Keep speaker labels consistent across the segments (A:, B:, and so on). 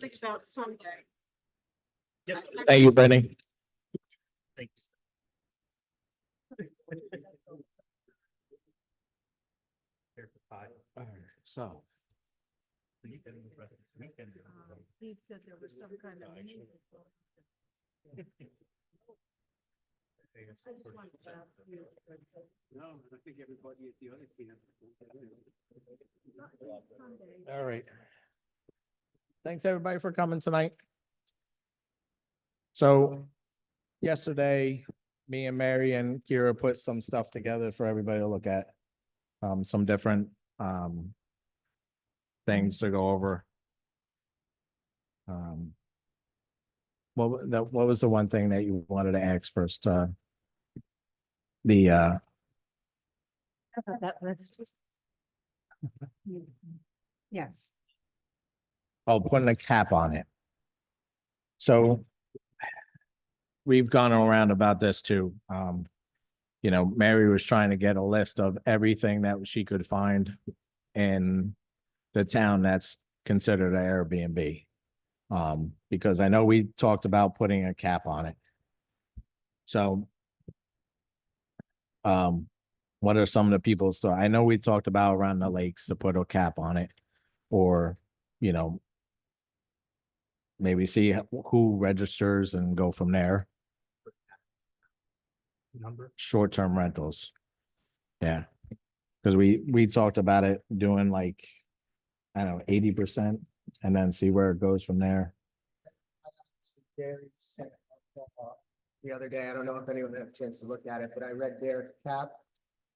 A: Think about Sunday.
B: Thank you, Benny. So.
A: He said there was some kind of.
C: No, I think everybody at the other camp.
B: All right. Thanks, everybody, for coming tonight. So yesterday, me and Mary and Kira put some stuff together for everybody to look at. Some different things to go over. What was the one thing that you wanted to ask first?
A: That's just. Yes.
B: Putting a cap on it. So we've gone around about this too. You know, Mary was trying to get a list of everything that she could find in the town that's considered an Airbnb. Because I know we talked about putting a cap on it. So, what are some of the people? So I know we talked about around the lakes to put a cap on it, or, you know, maybe see who registers and go from there.
C: Number.
B: Short-term rentals. Yeah. Because we talked about it doing like, I don't know, 80% and then see where it goes from there.
D: The other day, I don't know if anyone had a chance to look at it, but I read their cap.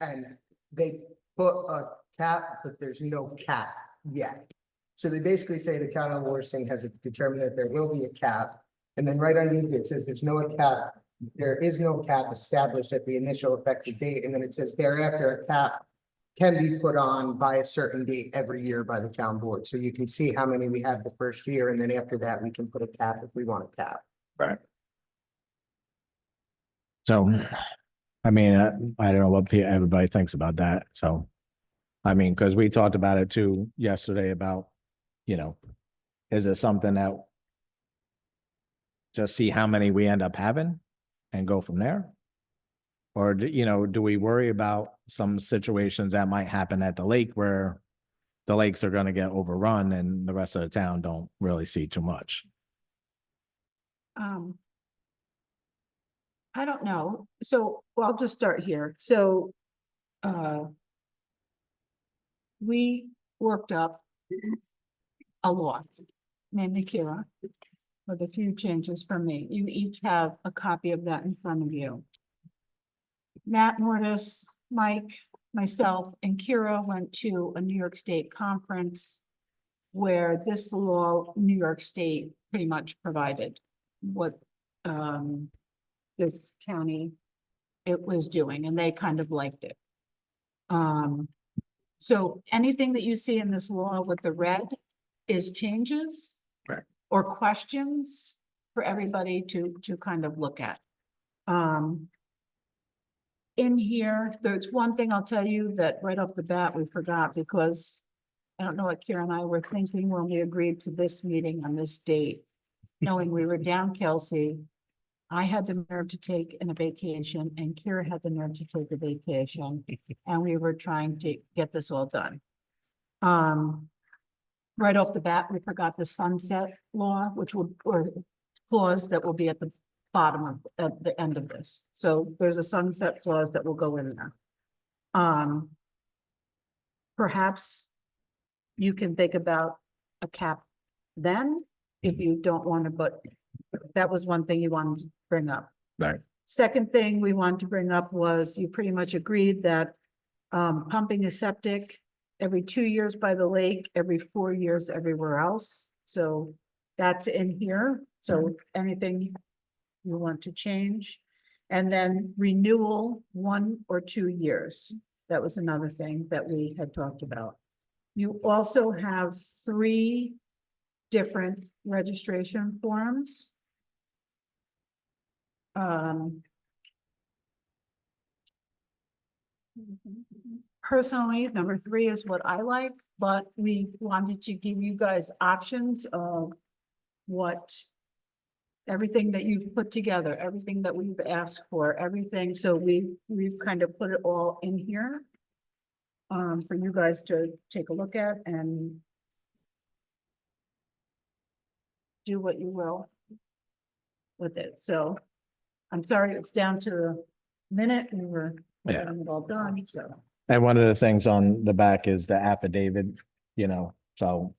D: And they put a cap, but there's no cap yet. So they basically say the town of Lansing has determined that there will be a cap. And then right underneath it says there's no cap. There is no cap established at the initial effective date. And then it says thereafter a cap can be put on by a certain date every year by the town board. So you can see how many we had the first year. And then after that, we can put a cap if we want a cap.
B: Right. So, I mean, I don't know what everybody thinks about that. So, I mean, because we talked about it too yesterday about, you know, is it something that just see how many we end up having and go from there? Or, you know, do we worry about some situations that might happen at the lake where the lakes are going to get overrun and the rest of the town don't really see too much?
A: I don't know. So, well, I'll just start here. So, we worked up a lot, mainly Kira, with a few changes from me. You each have a copy of that in front of you. Matt Mortis, Mike, myself, and Kira went to a New York State conference where this law, New York State pretty much provided what this county it was doing, and they kind of liked it. So anything that you see in this law with the red is changes,
B: right,
A: or questions for everybody to kind of look at. In here, there's one thing I'll tell you that right off the bat we forgot, because I don't know what Kira and I were thinking when we agreed to this meeting on this date, knowing we were down Kelsey. I had the nerve to take a vacation and Kira had the nerve to take a vacation, and we were trying to get this all done. Right off the bat, we forgot the sunset law, which would, or clause that will be at the bottom of, at the end of this. So there's a sunset clause that will go in there. Perhaps you can think about a cap then, if you don't want to, but that was one thing you wanted to bring up.
B: right.
A: Second thing we wanted to bring up was you pretty much agreed that pumping a septic every 2 years by the lake, every 4 years everywhere else. So that's in here. So anything you want to change. And then renewal 1 or 2 years. That was another thing that we had talked about. You also have 3 different registration forms. Personally, number 3 is what I like, but we wanted to give you guys options of what everything that you've put together, everything that we've asked for, everything, so we've kind of put it all in here for you guys to take a look at and do what you will with it. So I'm sorry, it's down to a minute. We were
B: Yeah.
A: getting it all done, so.
B: And one of the things on the back is the affidavit, so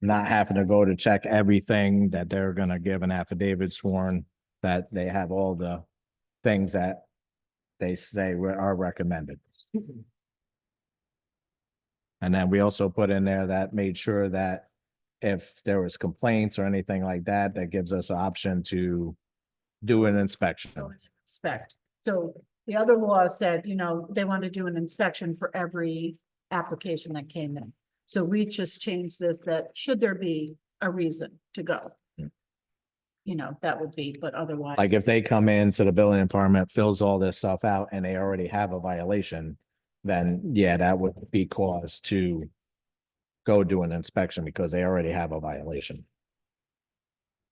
B: not having to go to check everything, that they're gonna give an affidavit sworn, that they have all the things that they say are recommended. And then we also put in there that made sure that if there was complaints or anything like that, that gives us an option to do an inspection.
A: Inspect. So the other law said, they want to do an inspection for every application that came in. So we just changed this, that should there be a reason to go? That would be, but otherwise.
B: Like if they come into the building department, fills all this stuff out and they already have a violation, then yeah, that would be cause to go do an inspection because they already have a violation.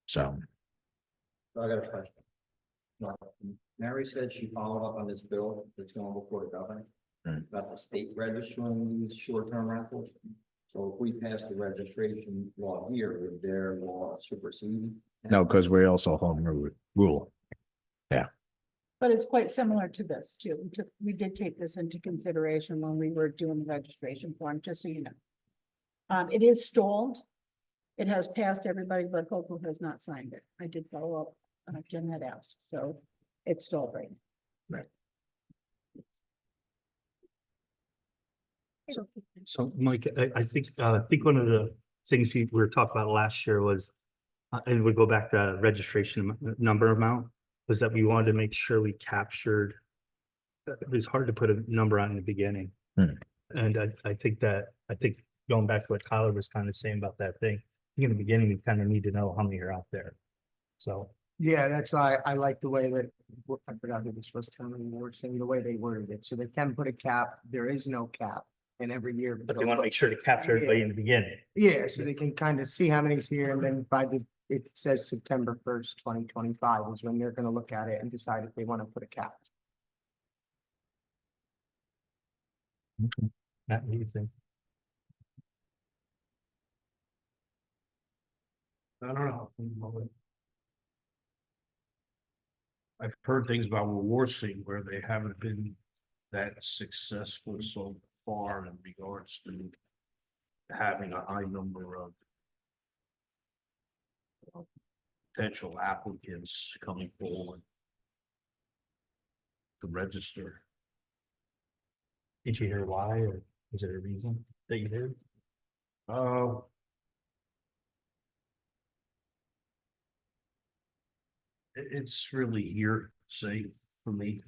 B: So,
E: I got a question. No, Mary said she followed up on this bill that's going before the governor. About the state registering these short-term rentals. So if we pass the registration law here, would their law supersede?
B: no, because we also home rule.
A: But it's quite similar to this too. We did take this into consideration when we were doing the registration form, just so you know. It is stalled. It has passed everybody, but Hopewell has not signed it. I did follow up, Jen had asked, so it's stalled right now.
C: So Mike, I think one of the things we were talking about last year was, and we go back to registration number amount, was that we wanted to make sure we captured. It was hard to put a number on in the beginning. And I think going back to what Tyler was kind of saying about that thing, in the beginning, we kind of need to know how many are out there. So.
D: Yeah, that's why I like the way that, I forgot who this was telling me, we're saying the way they worded it, so they can put a cap, there is no cap. And every year.
C: But they want to make sure to capture everybody in the beginning.
D: Yeah, so they can kind of see how many's here, and then it says September 1st, 2025 is when they're gonna look at it and decide if they want to put a cap.
C: Matt, what do you think?
F: I don't know. I've heard things about Warsing where they haven't been that successful so far in regards to having a high number of potential applicants coming forward to register.
C: Did you hear why, or is there a reason that you did?
F: It's really hearsay for me.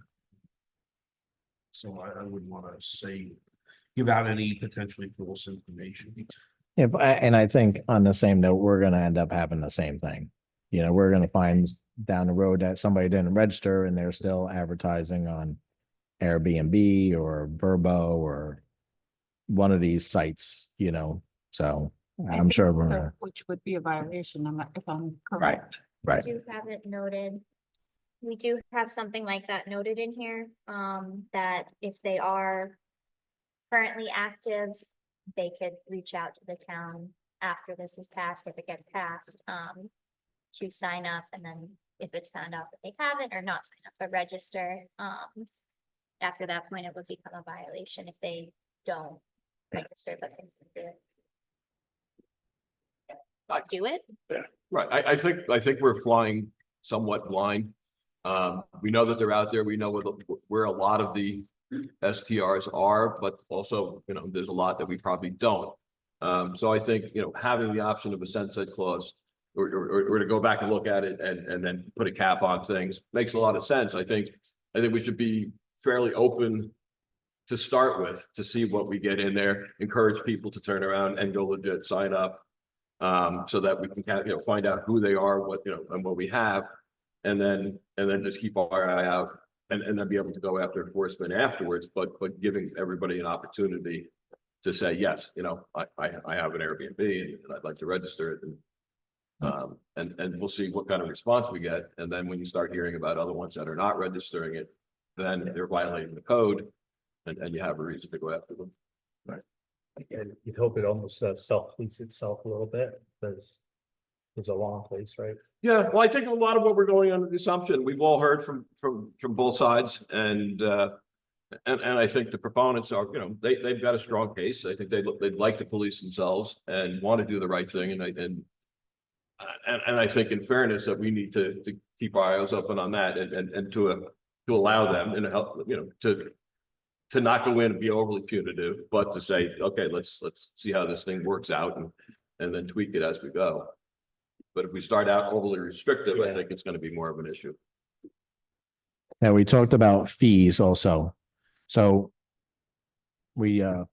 F: So I wouldn't want to say, give out any potentially false information.
B: Yeah, and I think on the same note, we're gonna end up having the same thing. We're gonna find down the road that somebody didn't register and they're still advertising on Airbnb or Vrbo or one of these sites, so I'm sure we're gonna.
A: Which would be a violation, if I'm correct.
B: Right.
G: Do have it noted. We do have something like that noted in here, that if they are currently active, they could reach out to the town after this is passed, if it gets passed, to sign up, and then if it's found out that they haven't, or not sign up, but register, after that point, it would become a violation if they don't register, but do it.
H: Right, I think we're flying somewhat blind. We know that they're out there, we know where a lot of the STRs are, but also, there's a lot that we probably don't. So I think, having the option of a sunset clause or to go back and look at it and then put a cap on things makes a lot of sense. I think we should be fairly open to start with, to see what we get in there, encourage people to turn around and go legit sign up. So that we can kind of, find out who they are, what, and what we have, and then just keep our eye out and then be able to go after enforcement afterwards, but giving everybody an opportunity to say, yes, I have an Airbnb and I'd like to register it, and And we'll see what kind of response we get. And then when you start hearing about other ones that are not registering it, then they're violating the code and you have a reason to go after them.
C: And you'd hope it almost self-police itself a little bit, because it's a long place, right?
H: Yeah, well, I think a lot of what we're going under the assumption, we've all heard from both sides and I think the proponents are, they've got a strong case. I think they'd like to police themselves and want to do the right thing. And I think in fairness that we need to keep our eyes open on that and to allow them and help, to not go in and be overly punitive, but to say, okay, let's see how this thing works out and then tweak it as we go. But if we start out overly restrictive, I think it's going to be more of an issue.
B: Now, we talked about fees also. So we had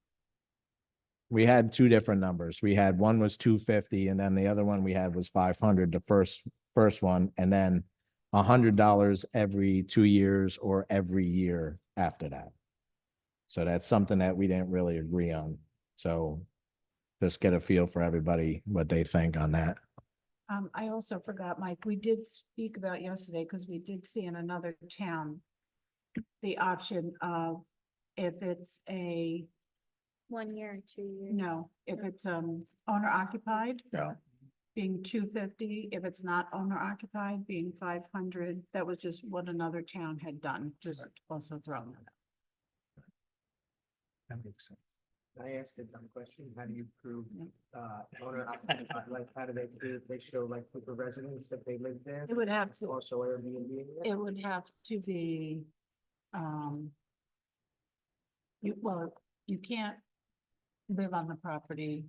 B: two different numbers. We had one was 250 and then the other one we had was 500, the first one, and then $100 every 2 years or every year after that. So that's something that we didn't really agree on. So just get a feel for everybody, what they think on that.
A: I also forgot, Mike, we did speak about yesterday, because we did see in another town the option of if it's a,
G: 1 year or 2 years.
A: no, if it's owner occupied.
B: Yeah.
A: Being 250, if it's not owner occupied, being 500. That was just what another town had done, just also throwing it out.
C: That makes sense.
D: I asked a dumb question, how do you prove, owner occupied, like, how do they do, they show like proof of residence that they live there?
A: It would have to,
D: Also Airbnb?
A: it would have to be, you can't live on the property.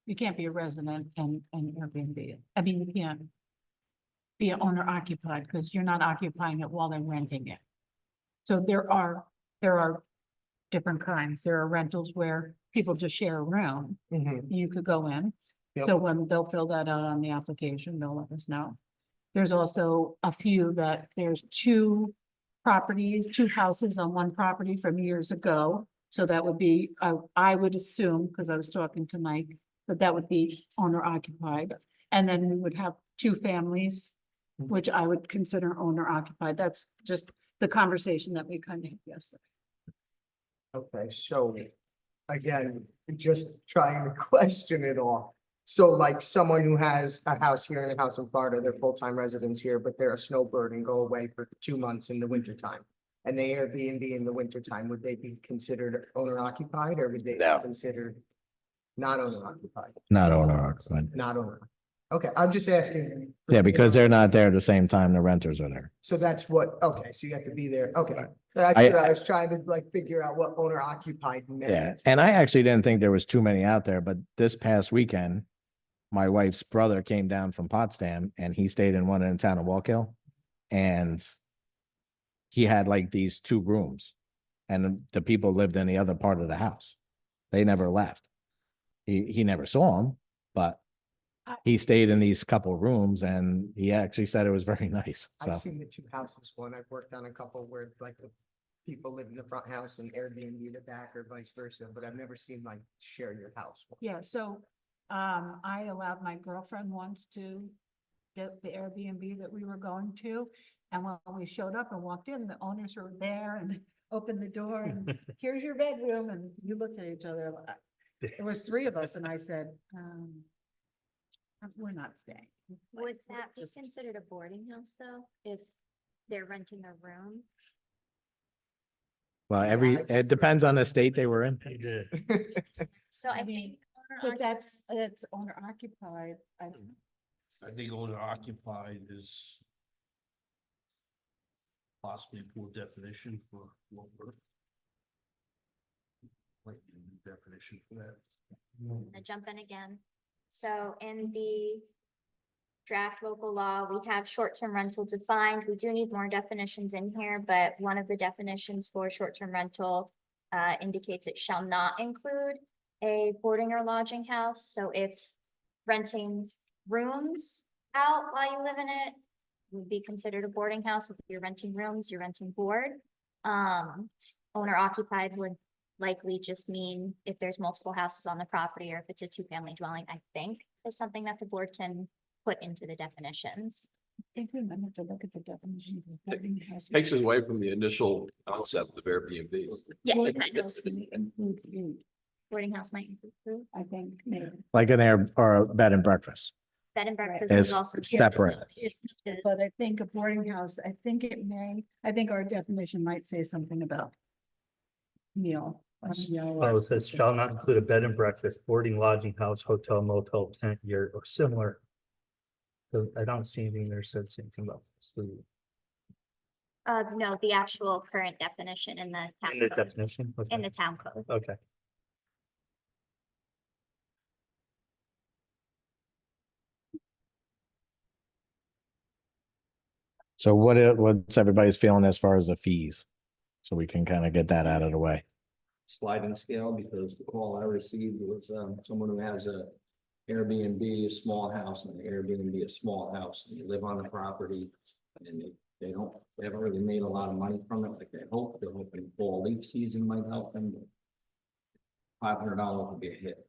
A: You can't be a resident and Airbnb. I mean, you can't be an owner occupied because you're not occupying it while they're renting it. So there are different kinds. There are rentals where people just share a room.
D: Mhm.
A: You could go in.
D: Yep.
A: So when they'll fill that out on the application, they'll let us know. There's also a few that there's two houses on one property from years ago. So that would be, I would assume, because I was talking to Mike, that would be owner occupied. And then we would have two families, which I would consider owner occupied. That's just the conversation that we kind of had yesterday.
D: Okay, so again, just trying to question it all. So like someone who has a house here and a house in Florida, they're full-time residents here, but they're a snowbird and go away for 2 months in the wintertime. And they Airbnb in the wintertime, would they be considered owner occupied or would they
B: No.
D: be considered not owner occupied?
B: Not owner occupied.
D: Not owner. Okay, I'm just asking.
B: Yeah, because they're not there at the same time the renters are there.
D: So that's what, okay, so you have to be there, okay.
B: Right.
D: That's
B: I-
D: what I was trying to like figure out what owner occupied meant.
B: Yeah, and I actually didn't think there was too many out there, but this past weekend, my wife's brother came down from Potsdam and he stayed in one in the town of Walk Hill. And he had like these 2 rooms and the people lived in the other part of the house. They never left. He never saw them, but he stayed in these couple rooms and he actually said it was very nice.
D: I've
B: So,
D: seen the 2 houses one. I've worked on a couple where like the people live in the front house and Airbnb the back or vice versa, but I've never seen like share your house.
A: Yeah, so I allowed my girlfriend once to get the Airbnb that we were going to. And when we showed up and walked in, the owners were there and opened the door and here's your bedroom. And you looked at each other. There was 3 of us and I said, we're not staying.
G: Would that be
A: Just-
G: considered a boarding house though, if they're renting a room?
B: well,
D: I just-
B: it depends on the state they were in.
C: They did.
G: So I
A: I mean,
G: think. owner
A: But
G: occupied-
A: that's owner occupied. I don't know.
F: I think owner occupied is possibly a poor definition for what we're. Like, the definition for that.
G: I'm gonna jump in again. So in the draft local law, we have short-term rental defined. We do need more definitions in here, but one of the definitions for short-term rental indicates it shall not include a boarding or lodging house. So if renting rooms out while you live in it would be considered a boarding house. If you're renting rooms, you're renting board. Owner occupied would likely just mean if there's multiple houses on the property or if it's a 2-family dwelling, I think. is something that the board can put into the definitions.
A: I think we might have to look at the definition of boarding house.
H: Takes it away from the initial concept of Airbnb.
G: Yeah,
A: Boarding
G: kind of.
A: house may include food,
G: Boarding house might include food.
A: I think, maybe.
B: Like an air or a bed and breakfast.
G: Bed and breakfast
B: Is
G: is also.
B: separate.
A: But I think a boarding house, I think our definition might say something about meal.
C: Oh, it says shall not include a bed and breakfast, boarding, lodging house, hotel, motel, tent, yurt, or similar. So I don't see anything there says anything about food.
G: No, the actual current definition in the town
C: In the
G: code,
C: definition?
G: in the
C: Okay.
G: town code.
C: Okay.
B: So what's everybody's feeling as far as the fees? So we can kind of get that out of the way.
E: Sliding scale, because the call I received was, someone who has a Airbnb, a small house, and an Airbnb, a small house, and they live on the property. And they haven't really made a lot of money from it like they hope. They're hoping fall leaf season might help them. $500 would be a hit.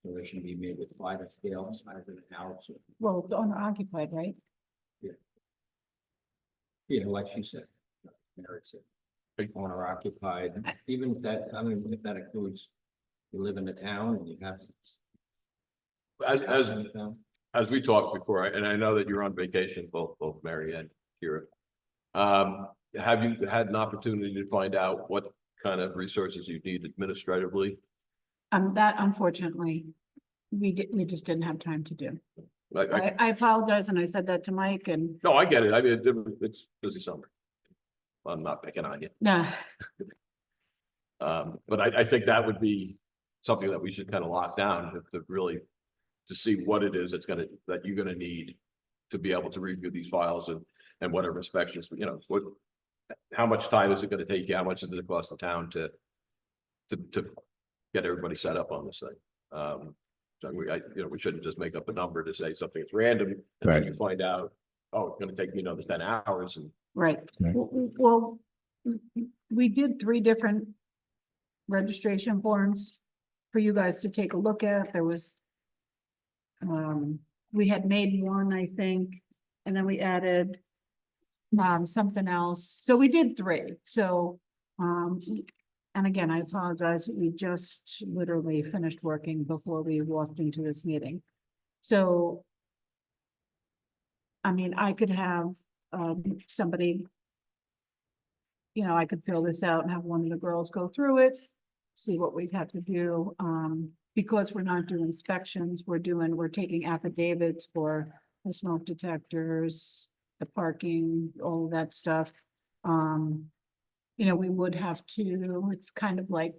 E: So they should be made with sliding scale, size of the house.
A: Well, it's owner occupied, right?
E: Yeah, like she said. Mary said. Owner occupied, even if that, I mean, if that includes, you live in the town and you have.
H: As we talked before, and I know that you're on vacation, both Mary and Kira. Have you had an opportunity to find out what kind of resources you need administratively?
A: That unfortunately, we just didn't have time to do.
H: Like,
A: I apologize, and I said that to Mike, and
H: no, I get it. I mean, it's busy summer. I'm not picking on you.
A: nah,
H: But I think that would be something that we should kind of lock down to really, to see what it is that you're gonna need to be able to review these files and whatever inspections, how much time is it gonna take you? How much does it cost the town to get everybody set up on this thing? So we shouldn't just make up a number to say something's random, and then
B: Right.
H: you find out, oh, it's gonna take me another 10 hours and.
A: right.
B: Right.
A: Well, we did 3 different registration forms for you guys to take a look at. There was we had made one, I think, and then we added something else. So we did 3. So, and again, I apologize. We just literally finished working before we walked into this meeting. So, I mean, I could have somebody, I could fill this out and have one of the girls go through it, see what we'd have to do. Because we're not doing inspections, we're taking affidavits for the smoke detectors, the parking, all of that stuff. We would have to, it's kind of like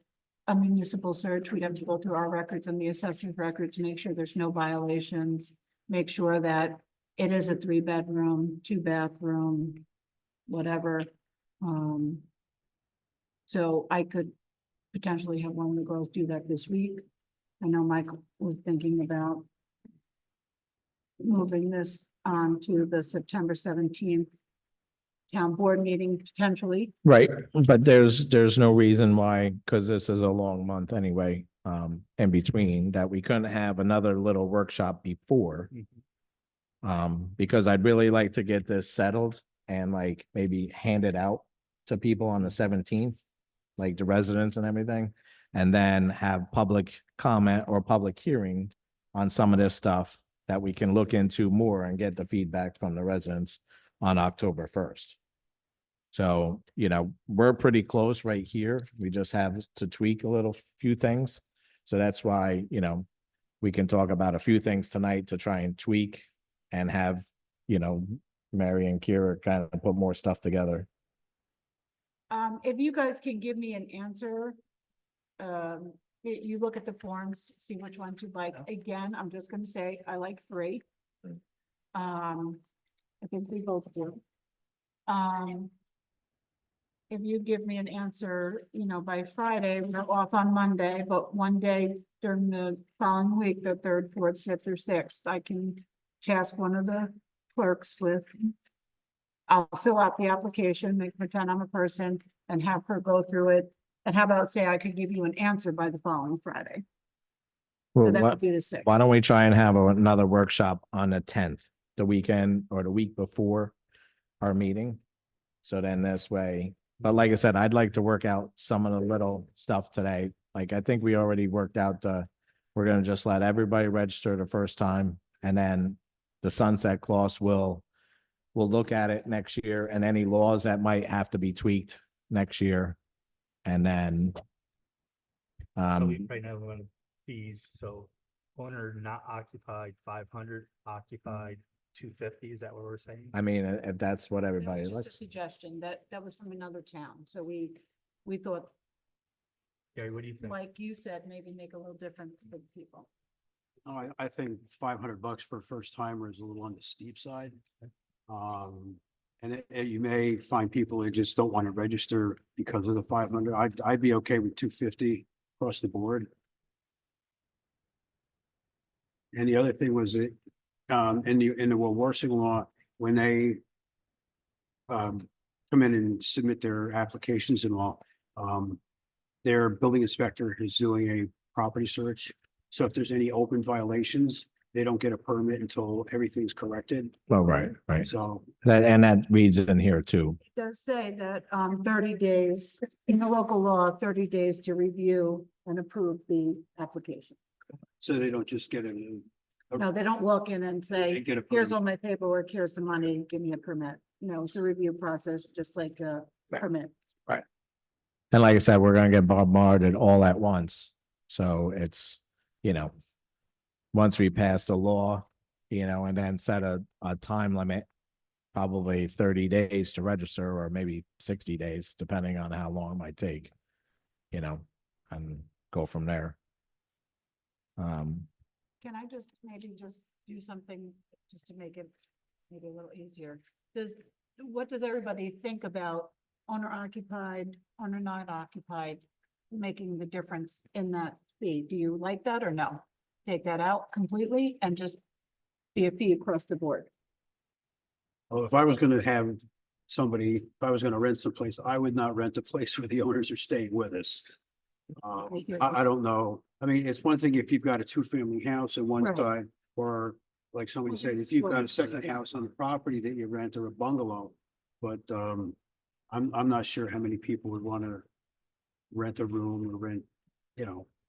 A: a municipal search. We'd have to go through our records and the assessor's records, make sure there's no violations, make sure that it is a 3-bedroom, 2-bathroom, whatever. So I could potentially have one of the girls do that this week. I know Mike was thinking about moving this on to the September 17th town board meeting potentially.
B: Right, but there's no reason why, because this is a long month anyway, in between, that we couldn't have another little workshop before. Because I'd really like to get this settled and like maybe hand it out to people on the 17th, like the residents and everything. And then have public comment or public hearing on some of this stuff that we can look into more and get the feedback from the residents on October 1st. So, we're pretty close right here. We just have to tweak a few things. So that's why, we can talk about a few things tonight to try and tweak and have, Mary and Kira kind of put more stuff together.
A: If you guys can give me an answer, you look at the forms, see which ones you like. Again, I'm just gonna say, I like 3. I think we both do. If you give me an answer, by Friday, we're off on Monday, but one day during the following week, the 3rd, 4th, 5th, or 6th, I can task one of the clerks with, I'll fill out the application, pretend I'm a person, and have her go through it. And how about say I could give you an answer by the following Friday?
B: Well,
A: that
B: what-
A: would be the sixth.
B: why don't we try and have another workshop on the tenth, the weekend or the week before our meeting? So then this way, but like I said, I'd like to work out some of the little stuff today. Like, I think we already worked out we're gonna just let everybody register the first time, and then the sunset clause will, we'll look at it next year, and any laws that might have to be tweaked next year. And then
C: So we
B: um,
C: right now we're on fees, so owner not occupied 500, occupied 250. Is that what we're saying?
B: I mean, if that's what
A: That
B: everybody
A: was just a
B: looks.
A: suggestion, that was from another town, so we thought,
C: Gary, what do you think?
A: like you said, maybe make a little difference for the people.
I: Oh, I think $500 for a first timer is a little on the steep side. And you may find people who just don't want to register because of the 500. I'd be okay with 250 across the board. And the other thing was that, in the Warsing law, when they come in and submit their applications and all, their building inspector is doing a property search. So if there's any open violations, they don't get a permit until everything's corrected.
B: Oh, right, right.
I: So
B: That, and that reads in here too.
A: It does say that 30 days, in the local law, 30 days to review and approve the application.
I: so they don't just get a.
A: No, they don't walk in and
I: They
A: say,
I: get a
A: here's
I: permit.
A: all my paperwork, here's the money, give me a permit. No, it's a review process, just like a
B: Right.
A: permit.
B: And like I said, we're gonna get bombarded all at once. So it's, once we pass the law, and then set a time limit, probably 30 days to register, or maybe 60 days, depending on how long it might take, and go from there.
A: Can I just maybe just do something just to make it maybe a little easier? What does everybody think about owner occupied, owner not occupied, making the difference in that fee? Do you like that or no? Take that out completely and just be a fee across the board?
I: Well, if I was gonna have somebody, if I was gonna rent someplace, I would not rent a place where the owners are staying with us. I don't know. I mean, it's one thing if you've got a two-family house on one
A: Right.
I: side, or like somebody
A: Well,
I: said,
A: that's
I: if you've
A: what
I: got
A: we
I: a second
A: said.
I: house on the property that you rent, or a bungalow. But, I'm not sure how many people would wanna rent a room or rent,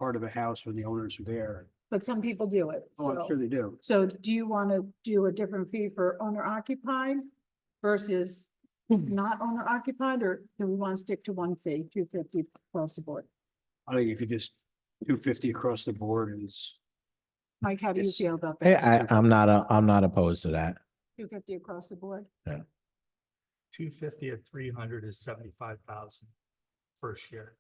I: part of a house when the owners are there.
A: But some people do it.
I: Oh, I'm
A: So,
I: sure they do.
A: so do you want to do a different fee for owner occupied versus not owner occupied, or do we want to stick to one fee, 250 across the board?
I: I think if you just 250 across the board is,
A: Mike, how do you
I: It's-
A: feel about
B: Hey,
A: that?
B: I'm not opposed to that.
A: 250 across the board?
C: 250 at 300 is 75,000 first year.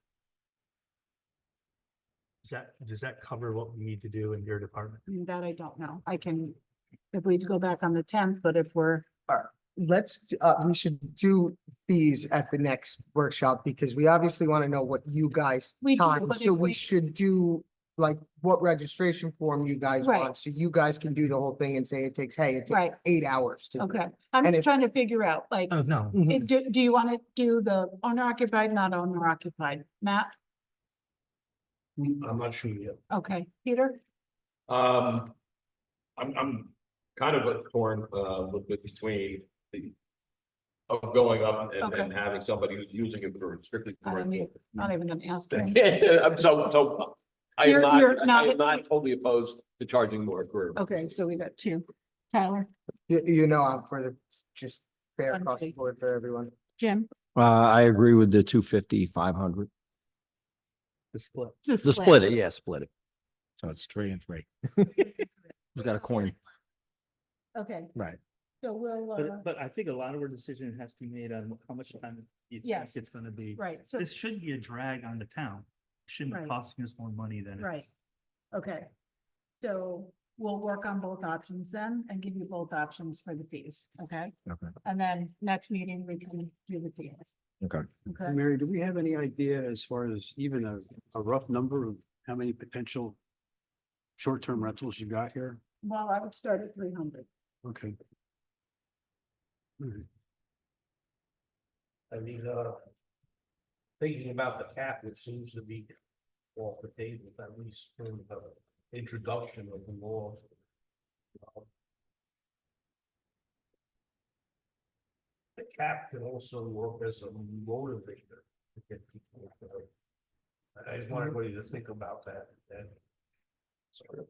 C: Does that cover what we need to do in your department?
A: I mean, that I don't know. I can, if we go back on the 10th, but if we're,
D: We should do fees at the next workshop because we obviously want to know what you guys
A: We do,
D: time,
A: but
D: so
A: if
D: we
A: we-
D: should do like what registration form you guys
A: Right.
D: want, so you guys can do the whole thing and say it takes 8 hours to. do it.
A: okay. I'm
D: And
A: just
D: if-
A: trying to figure out, like,
C: Oh, no.
D: Mhm.
A: do you want to do the owner occupied, not owner occupied? Matt?
F: I'm not sure yet.
A: Okay, Peter?
H: I'm kind of torn, between the, of going up and
A: Okay.
H: having somebody who's using it for strictly.
A: I don't need- Not even gonna ask him.
H: So I
A: You're-
H: am
A: you're
H: not, I
A: not-
H: am not totally opposed to charging more for.
A: Okay, so we got two. Tyler,
D: I'm for the, just fair across the
A: Understood.
D: board for everyone.
A: Jim?
E: I agree with the 250, 500.
C: The split.
E: The split it, yeah, split it.
B: So it's 3 and 3.
E: Who's got a coin?
A: Okay,
B: Right.
A: so we'll,
C: But I think a lot of our decision has to be made on how much time you think
A: Yes.
C: it's gonna be.
A: right, so,
C: This shouldn't be a drag on the town. It shouldn't be
A: Right.
C: costing us more money than
A: right.
C: it's.
A: Okay. So we'll work on both options then and give you both options for the fees, okay?
B: Okay.
A: And then next meeting, we can do the fees,
B: Okay.
A: okay?
I: Mary, do we have any idea as far as even a rough number of how many potential short-term rentals you got here?
A: Well, I would start at 300.
I: Okay. All right.
F: I mean, thinking about the cap, which seems to be off the table, at least for introduction of the law. The cap can also work as a motivator to get people. I just want everybody to think about that, and. Sorry.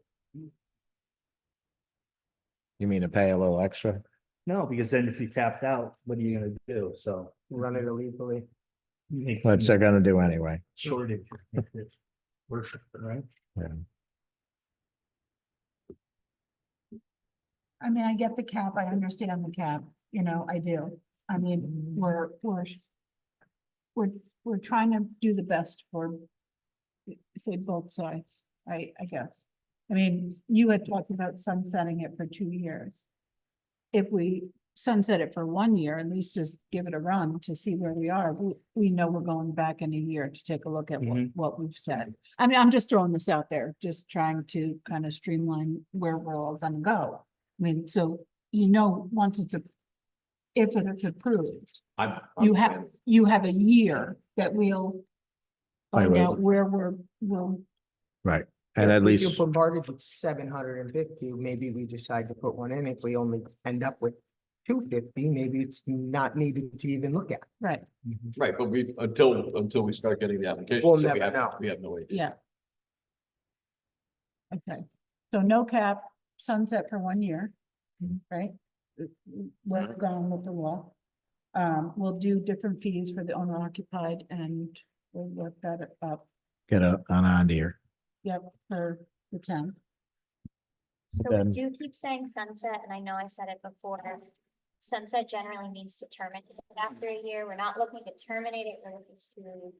B: You mean to pay a little extra?
C: No, because then if you capped out, what are you gonna do? So.
D: Run it illegally.
B: Which they're gonna do anyway.
C: Shortage. Worship, right?
A: I mean, I get the cap, I understand the cap, you know, I do. I mean, we're trying to do the best for, say, both sides, I guess. I mean, you had talked about sunsetting it for 2 years. If we sunset it for 1 year, at least just give it a run to see where we are. We know we're going back in a year to take a look at what we've said. I mean, I'm just throwing this out there, just trying to kind of streamline where we're all gonna go. I mean, so, you know, once it's if it's approved, you have a year that we'll
B: Play
A: find
B: with
A: out
B: it.
A: where we'll,
B: Right, and
D: If
B: at
D: we
B: least,
D: do bombarded with 750, maybe we decide to put one in. If we only end up with 250, maybe it's not needed to even look at.
A: right,
H: Right, but until we start getting the application.
D: We'll never know.
H: We have no idea.
A: yeah. Okay, so no cap, sunset for 1 year, right? We're going with the law. We'll do different fees for the owner occupied and we'll work that up,
B: get an idea.
A: yep, for the town.
G: So
B: Then-
G: we do keep saying sunset, and I know I said it before. Sunset generally means to terminate it after a year. We're not looking to terminate it, we're looking to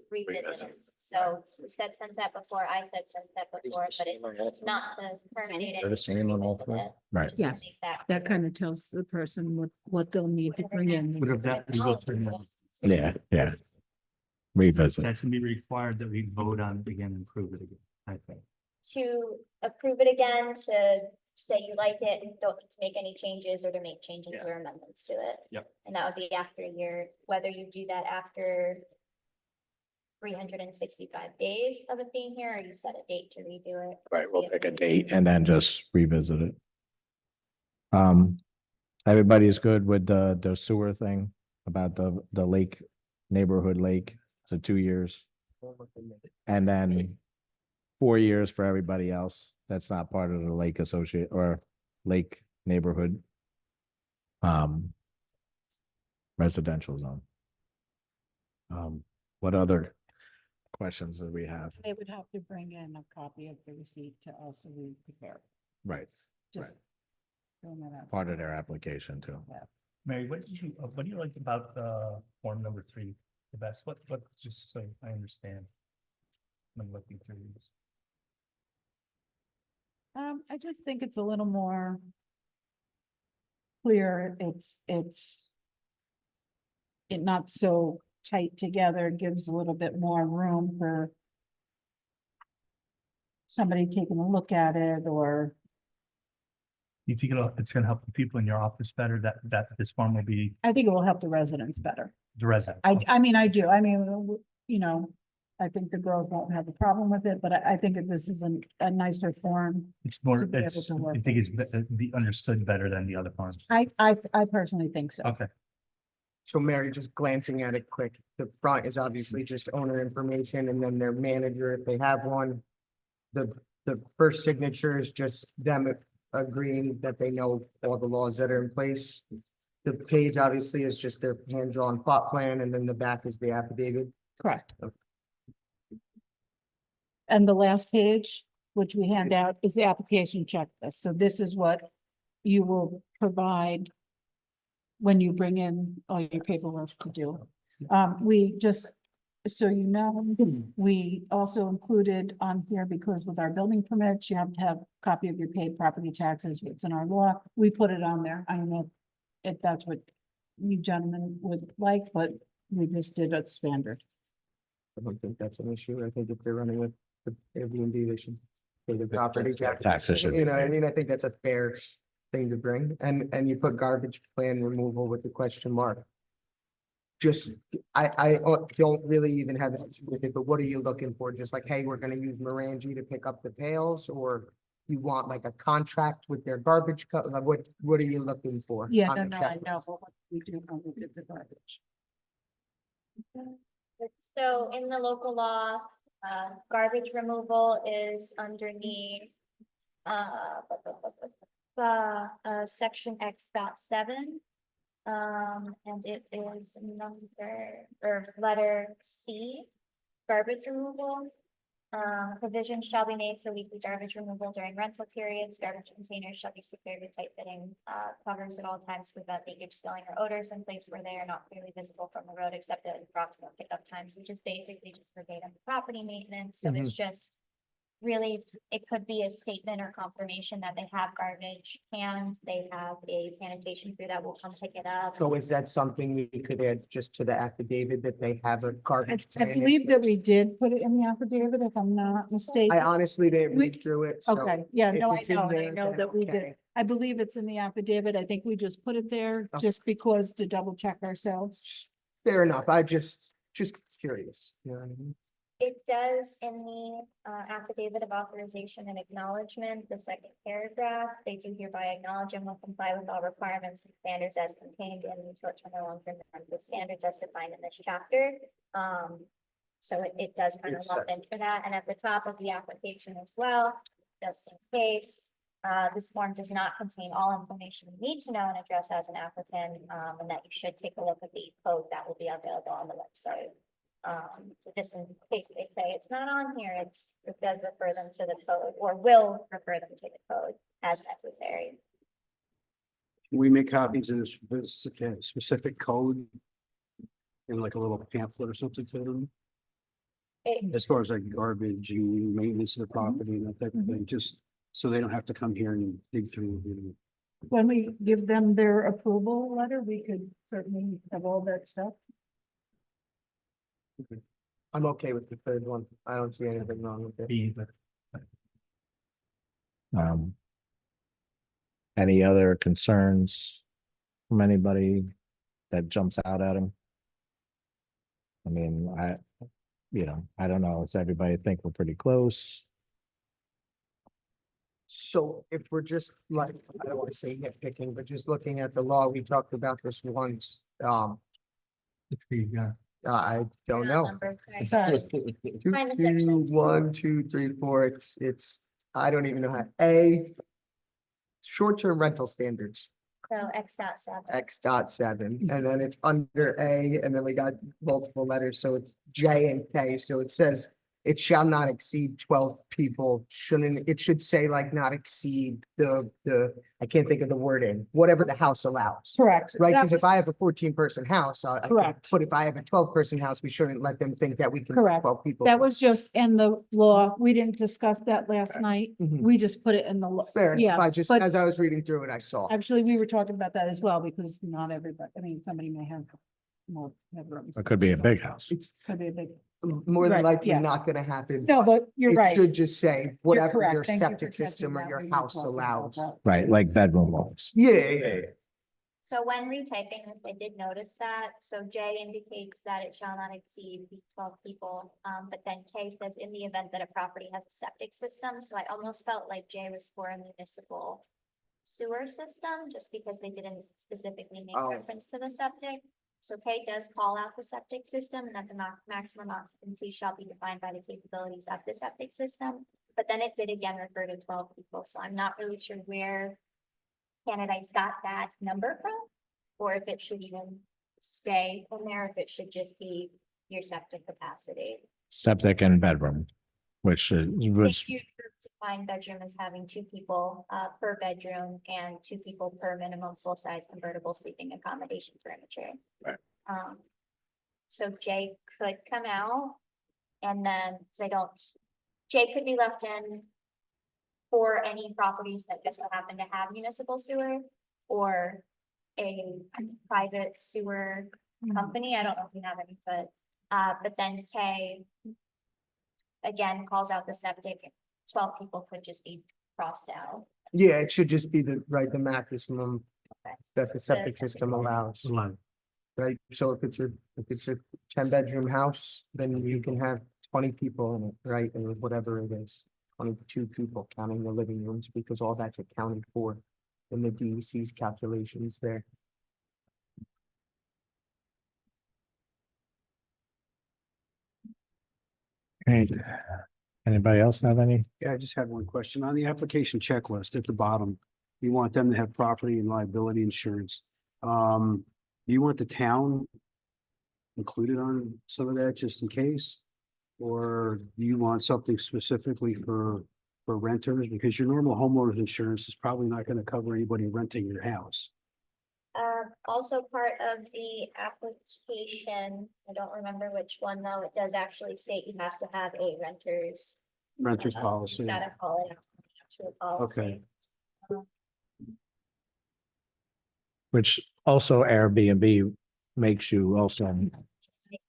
G: revisit it. So we said sunset before, I said sunset before, but it's not to terminate it.
B: They're the same on all
G: revisit
B: three?
G: it,
B: Right.
G: just to
A: Yes,
G: make that
A: that kind of tells the person what they'll need to bring in.
C: But if that, we go through, that,
B: Yeah. Revisit.
C: that's gonna be required that we vote on it again and prove it again, I think.
G: to approve it again, to say you like it and don't need to make any changes or to make changes
C: Yeah.
G: or amendments to it.
C: Yep.
G: And that would be after a year, whether you do that after 365 days of it being here, or you set a date to redo it.
B: Right, we'll pick a date and then just revisit it. Everybody's good with the sewer thing about the lake, neighborhood lake, so 2 years. And then 4 years for everybody else. That's not part of the lake associate or lake neighborhood. Residential zone. What other questions do we have?
A: They would have to bring in a copy of the receipt to also be prepared,
B: Right,
A: just. throwing that out.
B: part of their application too.
C: Mary, what do you like about form number 3 the best? What, just so I understand. I'm looking through these.
A: I just think it's a little more clear. It's it not so tight together, gives a little bit more room for somebody taking a look at it or,
C: You think it's gonna help the people in your office better, that this form will be
A: I think it will help the residents better.
C: the resident?
A: I mean, I do. I mean, you know, I think the girls won't have a problem with it, but I think that this is a nicer form.
C: It's more,
A: to be able
C: it's,
A: to work
C: I think it's be understood better than the other forms.
A: I personally think so.
C: Okay,
D: So Mary, just glancing at it quick, the front is obviously just owner information and then their manager, if they have one. The first signature is just them agreeing that they know all the laws that are in place. The page obviously is just their hand-drawn plot plan and then the back is the affidavit.
A: Correct. And the last page, which we hand out, is the application checklist. So this is what you will provide when you bring in all your paperwork to do. We just, so you know, we also included on here, because with our building permits, you have to have a copy of your paid property taxes, it's in our law. We put it on there. I don't know if that's what you gentlemen would like, but we just did a standard.
D: I don't think that's an issue. I think if they're running with the Airbnb, they should pay the property taxes.
B: Taxes should
D: You
B: be
D: know, I
B: paid.
D: mean, I think that's a fair thing to bring. And you put garbage plan removal with the question mark. just, I don't really even have an issue with it, but what are you looking for? Just like, hey, we're gonna use Morangi to pick up the pails, or you want like a contract with their garbage like what are you looking for?
A: Yeah,
D: on
A: no,
D: the
A: no, I
D: checklist?
A: know, but what we do when we did the garbage.
G: So in the local law, garbage removal is underneath section X.7. And it is number or letter C, garbage removal. Provisions shall be made for weekly garbage removal during rental periods. Garbage containers shall be secured with tight fitting covers at all times to prevent leakage, spilling, or odors in place where they are not clearly visible from the road except at approximate pickup times, which is basically just verbatim property maintenance. So it's just really, it could be a statement or confirmation that they have garbage cans, they have a sanitation crew that will come pick it up.
D: So is that something we could add just to the affidavit that they have a garbage?
A: I
D: can?
A: believe that we did put it in the affidavit, if I'm not mistaken.
D: I honestly didn't
A: We-
D: read through it, so.
A: Okay, yeah,
D: if
A: no, I
D: it's in
A: know, and I
D: there,
A: know
D: then
A: that we did.
D: okay.
A: I believe it's in the affidavit. I think we just put it there
D: Okay.
A: just because to double check ourselves.
D: Fair enough, I just curious, you know what I mean?
G: It does in the affidavit of authorization and acknowledgement, the second paragraph, they do hereby acknowledge and will comply with all requirements and standards as contained in the short-term and long-term rental standards as defined in this chapter. So it does kind of
D: It
G: lump
D: says
G: into that, and at the top of the application as well, just in case. This form does not contain all information you need to know and address as an applicant, and that you should take a look at the code that will be available on the website. So just in case they say it's not on here, it does refer them to the code or will refer them to the code as necessary.
I: We make copies of this specific code in like a little pamphlet or something to them, as far as like garbage and maintenance of the property and that type of thing, just so they don't have to come here and dig through.
A: When we give them their approval letter, we could certainly have all that stuff.
D: I'm okay with the third one, I don't see anything wrong with it.
C: Be, but
B: Any other concerns from anybody that jumps out at him? I mean, I don't know, does everybody think we're pretty close?
D: So if we're just like, I don't want to say nitpicking, but just looking at the law, we talked about this once, I don't know.
G: Number three.
A: Sorry.
D: Two,
G: Find the section.
D: 1, 2, 3, 4, it's, I don't even know how, short-term rental standards,
G: So X.7.
D: X.7, and then it's under A, and then we got multiple letters, so it's J and K, so it says it shall not exceed 12 people, it should say like not exceed the, I can't think of the wording, whatever the house allows.
A: Correct.
D: Right,
A: That
D: because if
A: was-
D: I have a 14-person house, I can-
A: Correct.
D: but if I have a 12-person house, we shouldn't let them think that we can. put
A: Correct.
D: 12 people.
A: That was just in the law. We didn't discuss that last night.
D: Mhm.
A: We just put it in the law.
D: Fair enough,
A: Yeah,
D: I just,
A: but-
D: as I was reading through it, I saw.
A: Actually, we were talking about that as well, because not everybody, I mean, somebody may have more bedrooms.
B: It could be a big house.
D: It's
A: Could be a big,
D: more than
A: Right,
D: likely
A: yeah.
D: not gonna happen.
A: no, but you're
D: It
A: right.
D: should just say whatever
A: correct.
D: your
A: Thank you for
D: septic
A: catching
D: system or
A: that.
D: your
A: We were
D: house
A: talking about
D: allows.
A: that.
B: Right, like bedroom walls.
D: Yeah.
G: So when retyping this, I did notice that, so J indicates that it shall not exceed 12 people. But then K says in the event that a property has a septic system, so I almost felt like J was for a municipal sewer system, just because they didn't specifically make
D: Oh.
G: reference to the septic. So K does call out the septic system and that the maximum occupancy shall be defined by the capabilities of the septic system. But then it did again refer to 12 people, so I'm not really sure where Canadice got that number from, or if it should even stay in there, if it should just be your septic capacity.
B: Septic and bedroom, which
G: They
B: was,
G: do define bedroom as having 2 people per bedroom and 2 people per minimum full-size convertible sleeping accommodation furniture.
B: Right.
G: So J could come out and then, 'cause J could be left in for any properties that just so happen to have municipal sewer or a private sewer company. I don't know if we have any, but then K again calls out the septic. 12 people could just be crossed out.
D: Yeah, it should just be the maximum that the septic
G: septic
D: system allows. right? So if it's a 10-bedroom house, then you can have 20 people in it, right? Or whatever it is, 22 people counting the living rooms, because all that's accounted for in the DEC's calculations there.
B: Great. Anybody else have any?
I: Yeah, I just had one question. On the application checklist at the bottom, you want them to have property and liability insurance. Do you want the town included on some of that just in case? Or do you want something specifically for renters? Because your normal homeowner's insurance is probably not gonna cover anybody renting your house.
G: Also part of the application, I don't remember which one though, it does actually state you have to have a renter's.
I: Renter's policy.
G: Gotta call it. Actual policy.
I: Okay.
B: Which also Airbnb makes you also,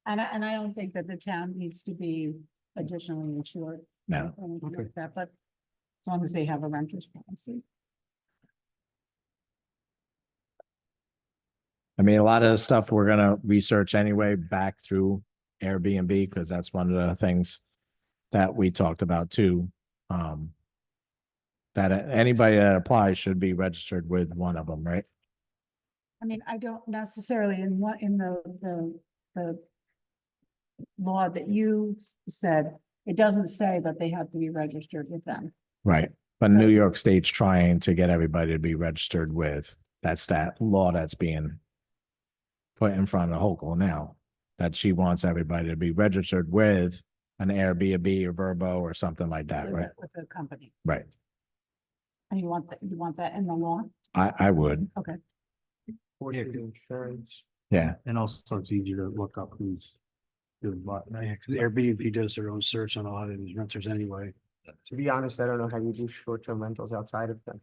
A: And I don't think that the town needs to be additionally insured.
B: no.
A: or anything
I: Okay.
A: like that, but as long as they have a renter's policy.
B: I mean, a lot of the stuff we're gonna research anyway back through Airbnb, because that's one of the things that we talked about too. That anybody that applies should be registered with one of them, right?
A: I mean, I don't necessarily in what, in the law that you said, it doesn't say that they have to be registered with them.
B: Right. But New York State's trying to get everybody to be registered with, that's that law that's being put in front of Hochul now, that she wants everybody to be registered with an Airbnb or Verbo or something like that, right?
A: With the company.
B: Right.
A: And you want that in the law?
B: I would,
A: Okay.
D: Portion of insurance.
B: yeah.
I: And also it's easier to look up who's doing what. Airbnb does their own search on a lot of these renters anyway.
D: To be honest, I don't know how you do short-term rentals outside of them.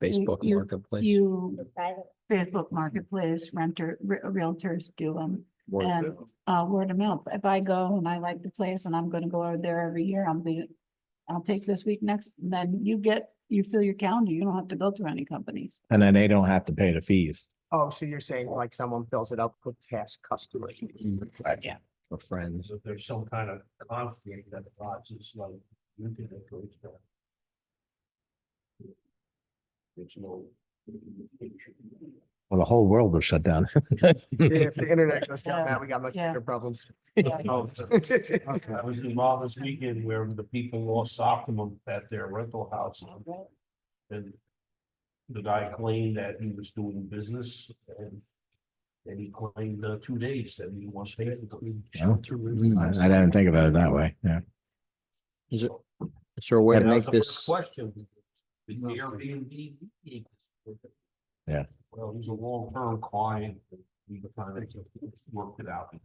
E: Facebook
A: You-
E: Marketplace.
A: You,
G: Private.
A: Facebook Marketplace, realtors do them.
E: Word of
A: And
E: mouth.
A: word of mouth. If I go and I like the place and I'm gonna go over there every year, I'll take this week next, then you fill your calendar. You don't have to go through any companies.
B: And then they don't have to pay the fees.
D: Oh, so you're saying like someone fills it up with past customers?
A: Yeah.
E: For friends.
F: If there's some kind of conflict that causes like, internet goes down. There's no.
B: Well, the whole world will shut down.
D: Yeah, if the internet goes down,
A: Yeah.
D: man, we got much
A: Yeah.
D: bigger problems.
F: I was involved this weekend where the people lost optimum at their rental house. And the guy claimed that he was doing business and he claimed 2 days that he wants to pay.
B: I didn't think about it that way, yeah.
E: Is there a way to
F: That was
E: make
F: the
E: this?
F: first question. The Airbnb.
B: Yeah.
F: Well, he's a long-term client. We kind of worked it out.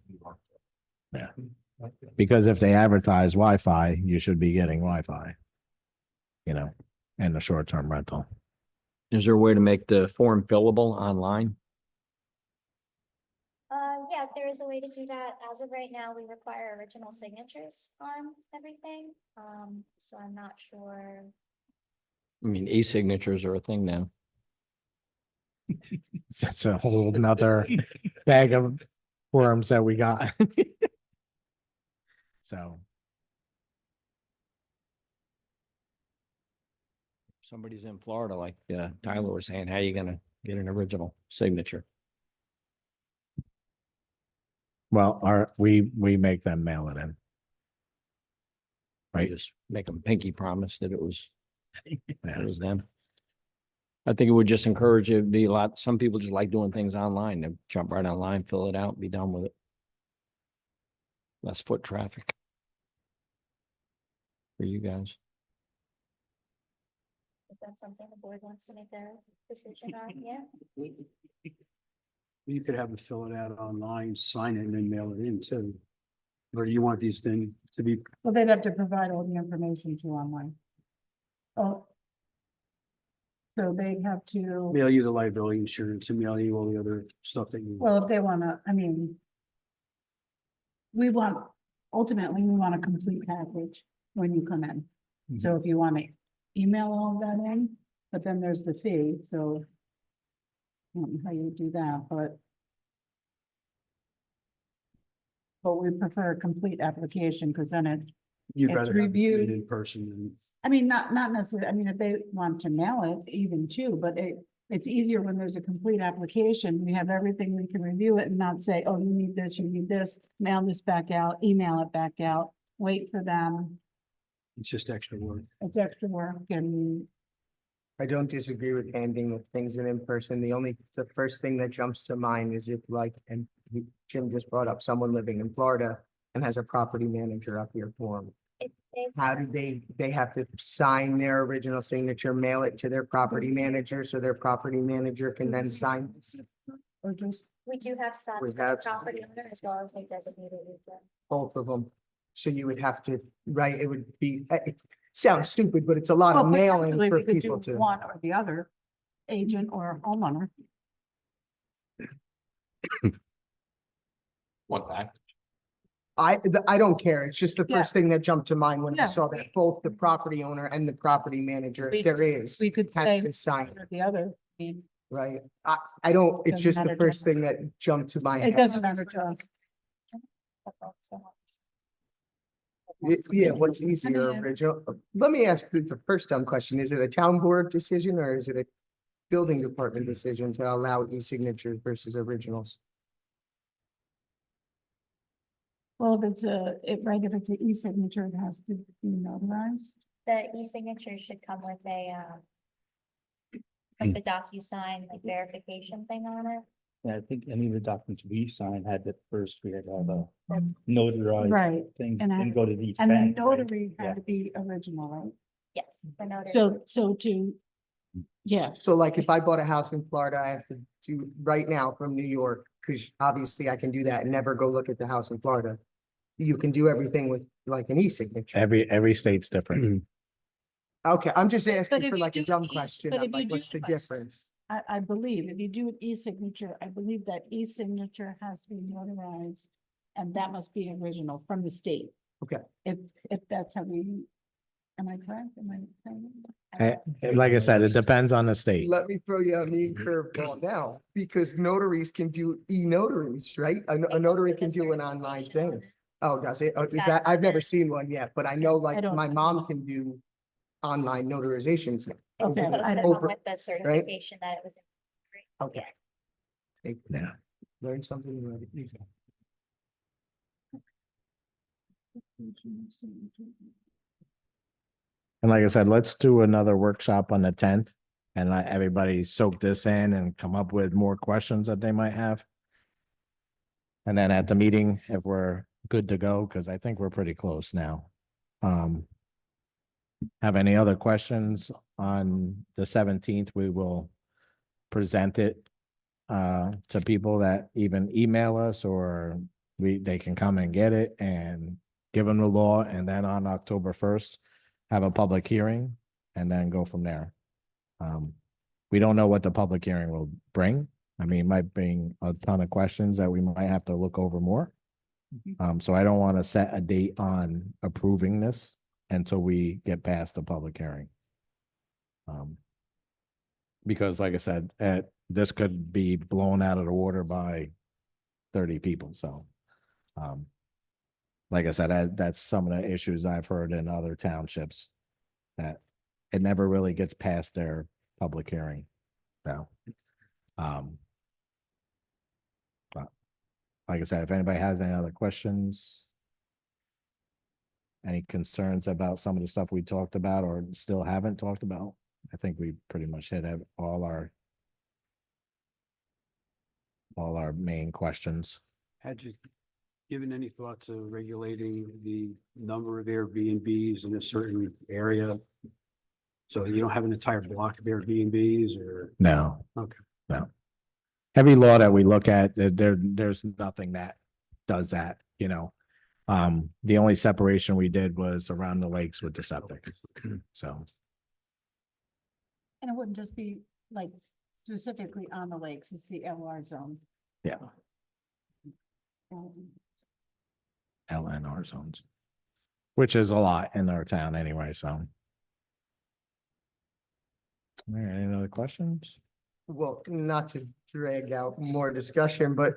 B: Yeah. Because if they advertise Wi-Fi, you should be getting Wi-Fi. You know, and the short-term rental.
E: Is there a way to make the form fillable online?
G: Yeah, there is a way to do that. As of right now, we require original signatures on everything. So I'm not sure.
E: I mean, e-signatures are a thing now.
B: That's a whole nother bag of worms that we got. So,
E: Somebody's in Florida, like Tyler was saying, how you gonna get an original signature?
B: well, we make them mail it in. Right.
E: Just make them pinky promise that it was
B: Yeah.
E: them. I think it would just encourage it to be a lot, some people just like doing things online. They jump right online, fill it out, be done with it. Less foot traffic. For you guys.
G: If that's something the board wants to make a decision on, yeah.
I: You could have them fill it out online, sign it and then mail it in too. Or do you want these things to be,
A: Well, they'd have to provide all the information to online. Oh. So they'd have to,
I: mail you the liability insurance and mail you all the other stuff that you.
A: well, if they wanna, I mean. Ultimately, we want a complete package when you come in. So if you wanna email all of that in, but then there's the fee, so. I don't know how you do that, but but we prefer a complete application because then
I: You'd
A: It's
I: rather have it
A: reviewed.
I: in person than.
A: I mean, not necessarily, I mean, if they want to mail it even too, but it's easier when there's a complete application. We have everything, we can review it and not say, oh, you need this, you need this, mail this back out, email it back out, wait for them.
I: It's just extra work.
A: It's extra work and
D: I don't disagree with handing things in person. The first thing that jumps to mind is if like, and Jim just brought up someone living in Florida and has a property manager up here for them. How do they have to sign their original signature, mail it to their property manager, so their property manager can then sign?
A: or just,
G: We do have spots
D: We
G: for the
D: have-
G: property owner as well as a designated agent.
D: Both of them. So you would have to, right, it would be, it sounds stupid, but it's a lot
A: well,
D: of mailing
A: potentially
D: for
A: we could
D: people
A: do
D: to.
A: one or the other, agent or homeowner.
H: Want that?
D: I don't care. It's just the
A: Yeah.
D: first thing that jumped to mind when
A: Yeah.
D: I saw that both the property owner and the property manager,
A: We-
D: if there is,
A: We could
D: has
A: say
D: to sign,
A: one or the other. I mean,
D: right? I don't, it's
A: Doesn't
D: just the
A: matter to
D: first
A: us.
D: thing that jumped to my
A: it
D: head.
A: doesn't matter to us.
D: Yeah, what's easier,
A: mean-
D: original? Let me ask the first dumb question. Is it a town board decision or is it a building department decision to allow e-signatures versus originals?
A: Well, if it's if it's an e-signature, it has to be notarized.
G: The e-signature should come with a, like the DocuSign, like verification thing on it.
C: Yeah, I think any of the documents we signed had that first, we had to have a notarized
A: Right,
C: thing
A: and I-
C: and go to each
A: and the
C: bank, right?
A: notary
C: Yeah.
A: had to be original, right?
G: Yes. the notary.
A: So to, yes,
D: So like if I bought a house in Florida, I have to do right now from New York, because obviously I can do that and never go look at the house in Florida. You can do everything with like an e-signature.
B: Every state's different.
D: Okay, I'm just
A: But
D: asking
A: if
D: for
A: you
D: like a
A: do
D: dumb
A: e-
D: question.
A: but
D: I'm
A: if you
D: like,
A: do
D: what's the
A: it-
D: difference?
A: I believe if you do an e-signature, I believe that e-signature has to be notarized. And that must be original from the state.
D: Okay.
A: If that's how we, am I correct? Am I?
B: Like I said, it depends on the state.
D: Let me throw you a mean curveball now, because notaries can do e-notaries, right? A notary can do an online thing. Oh, does it? Oh, is that, I've never seen one yet, but I know like
A: don't-
D: my mom can do online notarizations.
G: It's
A: Okay,
G: supposed
A: I
G: to
A: don't-
G: come with the certification that it was.
D: Okay.
B: Yeah.
D: Learn something new every day.
B: And like I said, let's do another workshop on the 10th and let everybody soak this in and come up with more questions that they might have. And then at the meeting, if we're good to go, because I think we're pretty close now. Have any other questions on the 17th? We will present it to people that even email us or they can come and get it and give them the law. And then on October 1st, have a public hearing and then go from there. We don't know what the public hearing will bring. I mean, it might bring a ton of questions that we might have to look over more. So I don't want to set a date on approving this until we get past the public hearing. Because like I said, this could be blown out of the water by 30 people, so. Like I said, that's some of the issues I've heard in other townships. That it never really gets past their public hearing, so. But like I said, if anybody has any other questions. Any concerns about some of the stuff we talked about or still haven't talked about? I think we pretty much hit all our main questions.
I: Had you given any thought to regulating the number of Airbnbs in a certain area? So you don't have an entire block of Airbnbs or,
B: No.
I: okay.
B: No. Every law that we look at, there's nothing that does that, you know. The only separation we did was around the lakes with the septic, so.
A: And it wouldn't just be like specifically on the lakes, it's the LR zone.
B: Yeah,
A: Um,
B: LNR zones. Which is a lot in our town anyway, so. All right, any other questions?
D: well, not to drag out more discussion, but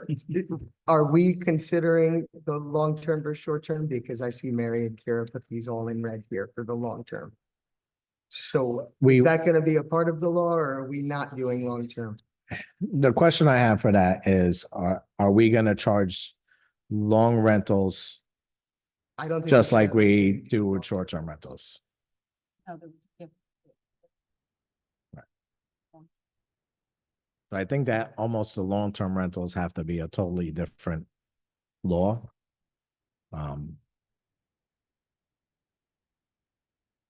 D: are we considering the long-term versus short-term? Because I see Mary and Kara put these all in red here for the long-term. So
B: We-
D: is that gonna be a part of the law or are we not doing long-term?
B: The question I have for that is, are we gonna charge long rentals
D: I don't think.
B: just
D: we
B: like
D: can.
B: we do with short-term rentals?
A: No, there was a diff-
B: So I think that almost the long-term rentals have to be a totally different law.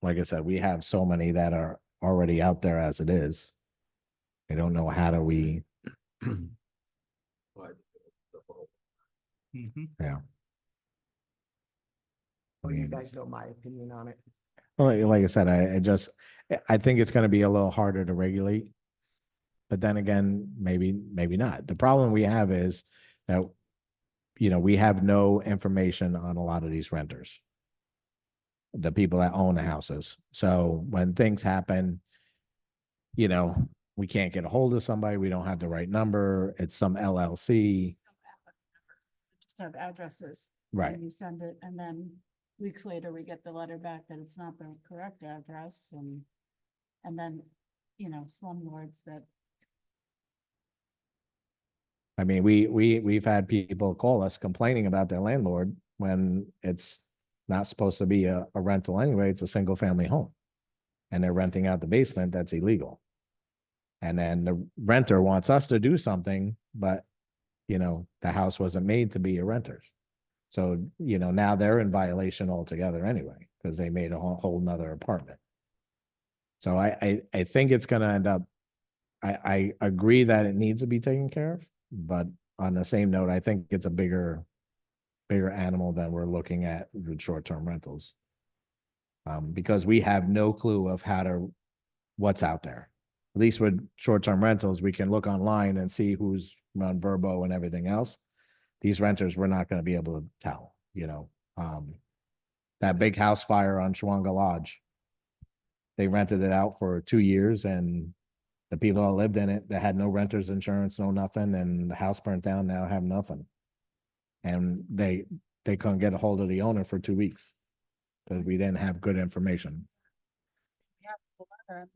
B: Like I said, we have so many that are already out there as it is. I don't know how do we,
H: But
C: Mhm.
B: yeah. I
D: Well, you
B: mean,
D: guys know my opinion on it.
B: well, like I said, I think it's gonna be a little harder to regulate. But then again, maybe not. The problem we have is that, we have no information on a lot of these renters. The people that own the houses. So when things happen, we can't get a hold of somebody, we don't have the right number, it's some LLC,
A: Just have addresses.
B: right?
A: And you send it, and then weeks later, we get the letter back that it's not the correct address, and then, slumlords that,
B: I mean, we've had people call us complaining about their landlord when it's not supposed to be a rental anyway, it's a single family home. And they're renting out the basement, that's illegal. And then the renter wants us to do something, but the house wasn't made to be a renter's. So, now they're in violation altogether anyway, because they made a whole nother apartment. So I think it's gonna end up, I agree that it needs to be taken care of, but on the same note, I think it's a bigger animal than we're looking at with short-term rentals. Because we have no clue of what's out there. At least with short-term rentals, we can look online and see who's on Verbo and everything else. These renters, we're not gonna be able to tell, that big house fire on Shawanga Lodge. They rented it out for 2 years and the people that lived in it, that had no renter's insurance, no nothing, and the house burnt down, now have nothing. And they couldn't get a hold of the owner for 2 weeks. Because we didn't have good information.
A: yeah, it's a letter.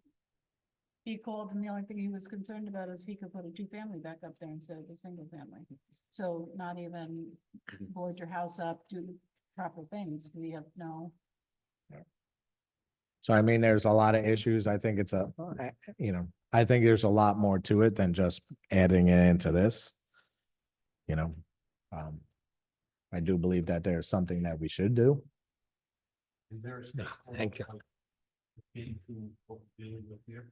A: He called, and the only thing he was concerned about is he could put a 2-family back up there instead of a single family. So not even board your house up, do the proper things, we have no.
B: So I mean, there's a lot of issues. I think I think there's a lot more to it than just adding it into this. I do believe that there's something that we should do.
F: Is there a state law
B: thank you.
F: looking to what we're dealing with here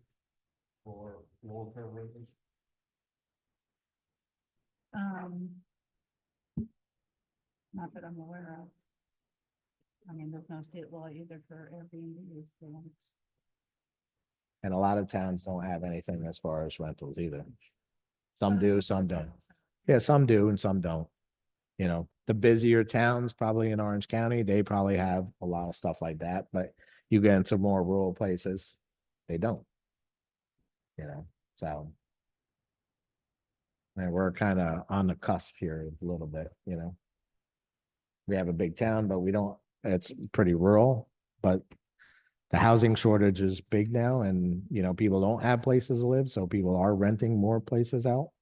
F: for long-term rentals?
A: Not that I'm aware of. I mean, there's no state law either for Airbnb, so it's.
B: And a lot of towns don't have anything as far as rentals either. Some do, some don't. Yeah, some do and some don't. The busier towns, probably in Orange County, they probably have a lot of stuff like that, but you get into more rural places, they don't. So. And we're kind of on the cusp here a little bit, We have a big town, but it's pretty rural, but the housing shortage is big now and, people don't have places to live, so people are renting more places out,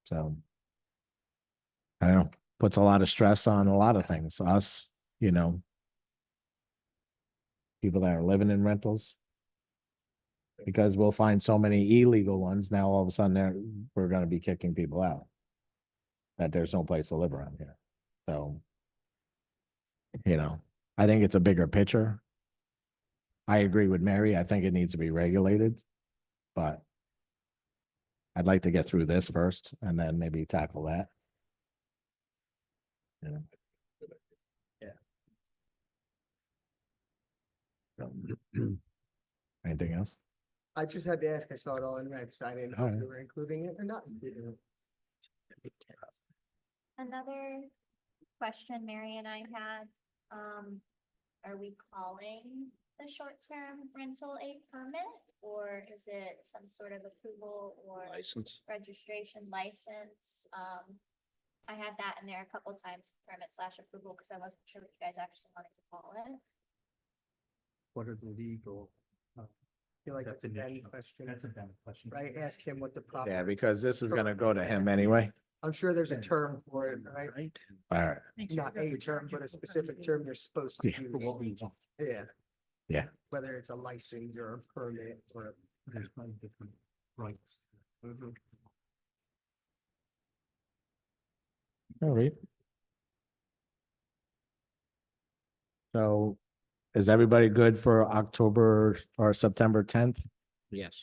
B: so. I don't know, puts a lot of stress on a lot of things, us, people that are living in rentals. Because we'll find so many illegal ones, now all of a sudden we're gonna be kicking people out. That there's no place to live around here, so. I think it's a bigger picture. I agree with Mary, I think it needs to be regulated, but. I'd like to get through this first and then maybe tackle that. Anything else?
D: I just had to ask, I saw it all in red, so I didn't know if
B: Alright.
D: you were including it or not including it.
G: Another question Mary and I had, are we calling the short-term rental a permit or is it some sort of approval or
H: License.
G: registration license? I had that in there a couple times, permit slash approval, because I wasn't sure what you guys actually wanted to call it.
C: What are the legal?
D: I feel like that's a Ben
C: definition?
D: question,
C: That's a Ben question.
D: right? Ask him what the proper.
B: Yeah, because this is gonna go to him anyway.
D: I'm sure there's a term for it, right?
B: All right.
D: Not a term, but a specific term you're supposed to
B: Yeah.
C: For what
D: use.
C: we want.
D: Yeah.
B: Yeah.
D: Whether it's a license or a permit or.
C: There's probably different rights.
B: All right. So is everybody good for October or September 10th
E: Yes.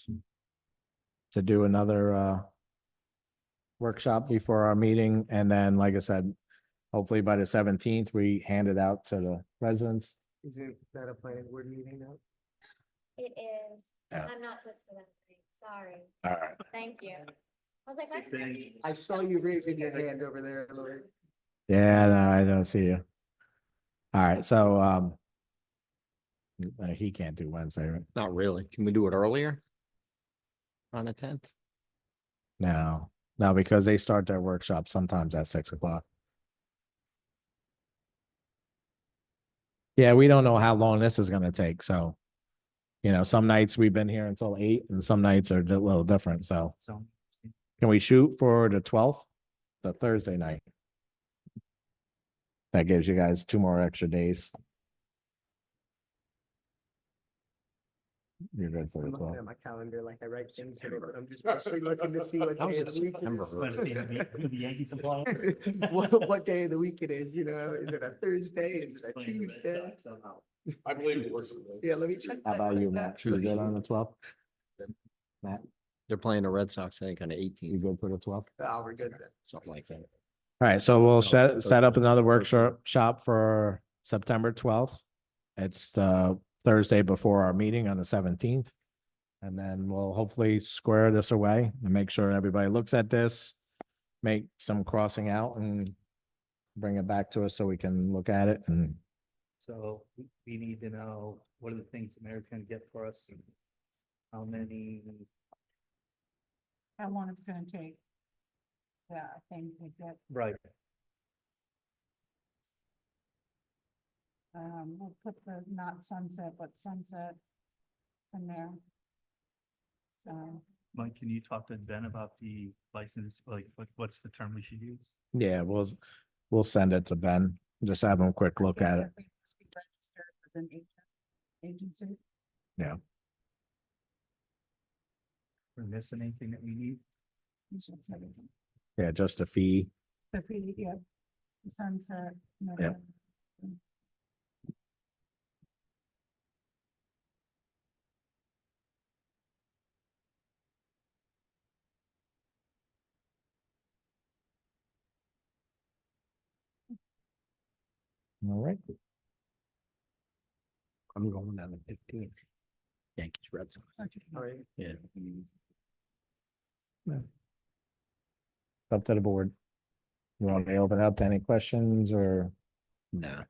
B: to do another workshop before our meeting? And then, like I said, hopefully by the 17th, we hand it out to the residents.
D: Isn't that a planning board meeting now?
G: It is,
B: Yeah.
G: I'm not good for that, sorry,
B: All right.
G: thank you. I was like, that's.
C: Thank
D: I saw you raising your hand over there, Lori.
B: Yeah, no, I don't see you. All right, so he can't do Wednesday, right?
E: Not really. Can we do it earlier? On the 10th?
B: No, no, because they start their workshop sometimes at 6 o'clock. Yeah, we don't know how long this is gonna take, so. You know, some nights we've been here until 8 and some nights are a little different, so
C: So.
B: can we shoot for the 12th? The Thursday night? That gives you guys 2 more extra days. You're good for
D: I'm
B: the
D: looking
B: 12th.
D: at my calendar like I write things in it, but I'm just mostly looking to see what
E: That was
D: day
E: in
D: of the week
E: September,
D: it
C: The Yankees are playing.
D: is. What day of the week it is, you know, is it a Thursday, is it a Tuesday?
H: I believe it was.
D: Yeah, let me check.
B: How
D: that
B: about you,
D: right
B: Matt?
D: now.
B: You good on the 12th? Matt,
E: They're playing the Red Sox, I think, on the
B: you
E: 18th,
B: good for the 12th?
D: Oh, we're good then.
E: something like that.
B: All right, so we'll set up
E: Thursday.
B: another workshop for September 12th. It's the Thursday before our meeting on the 17th. And then we'll hopefully square this away and make sure everybody looks at this, make some crossing out and bring it back to us so we can look at it and
C: So we need to know, what are the things the mayor's gonna get for us? How many,
A: How long it's gonna take. Yeah, I think we get,
C: right,
A: we'll put the not sunset, but sunset in there. So,
C: Mike, can you talk to Ben about the license, like, what's the term we should use?
B: yeah, we'll send it to Ben. Just have him a quick look at it.
A: everything must be registered with an agency.
C: We're missing anything that we need?
A: That's everything.
B: Yeah, just a fee.
A: The fee, yeah, the sunset.
B: Yep. All right.
E: I'm going on the 15th. Yankees, Red Sox.
D: All right.
E: Yeah.
B: Up to the board. You want me to open up to any questions or?
E: Nah.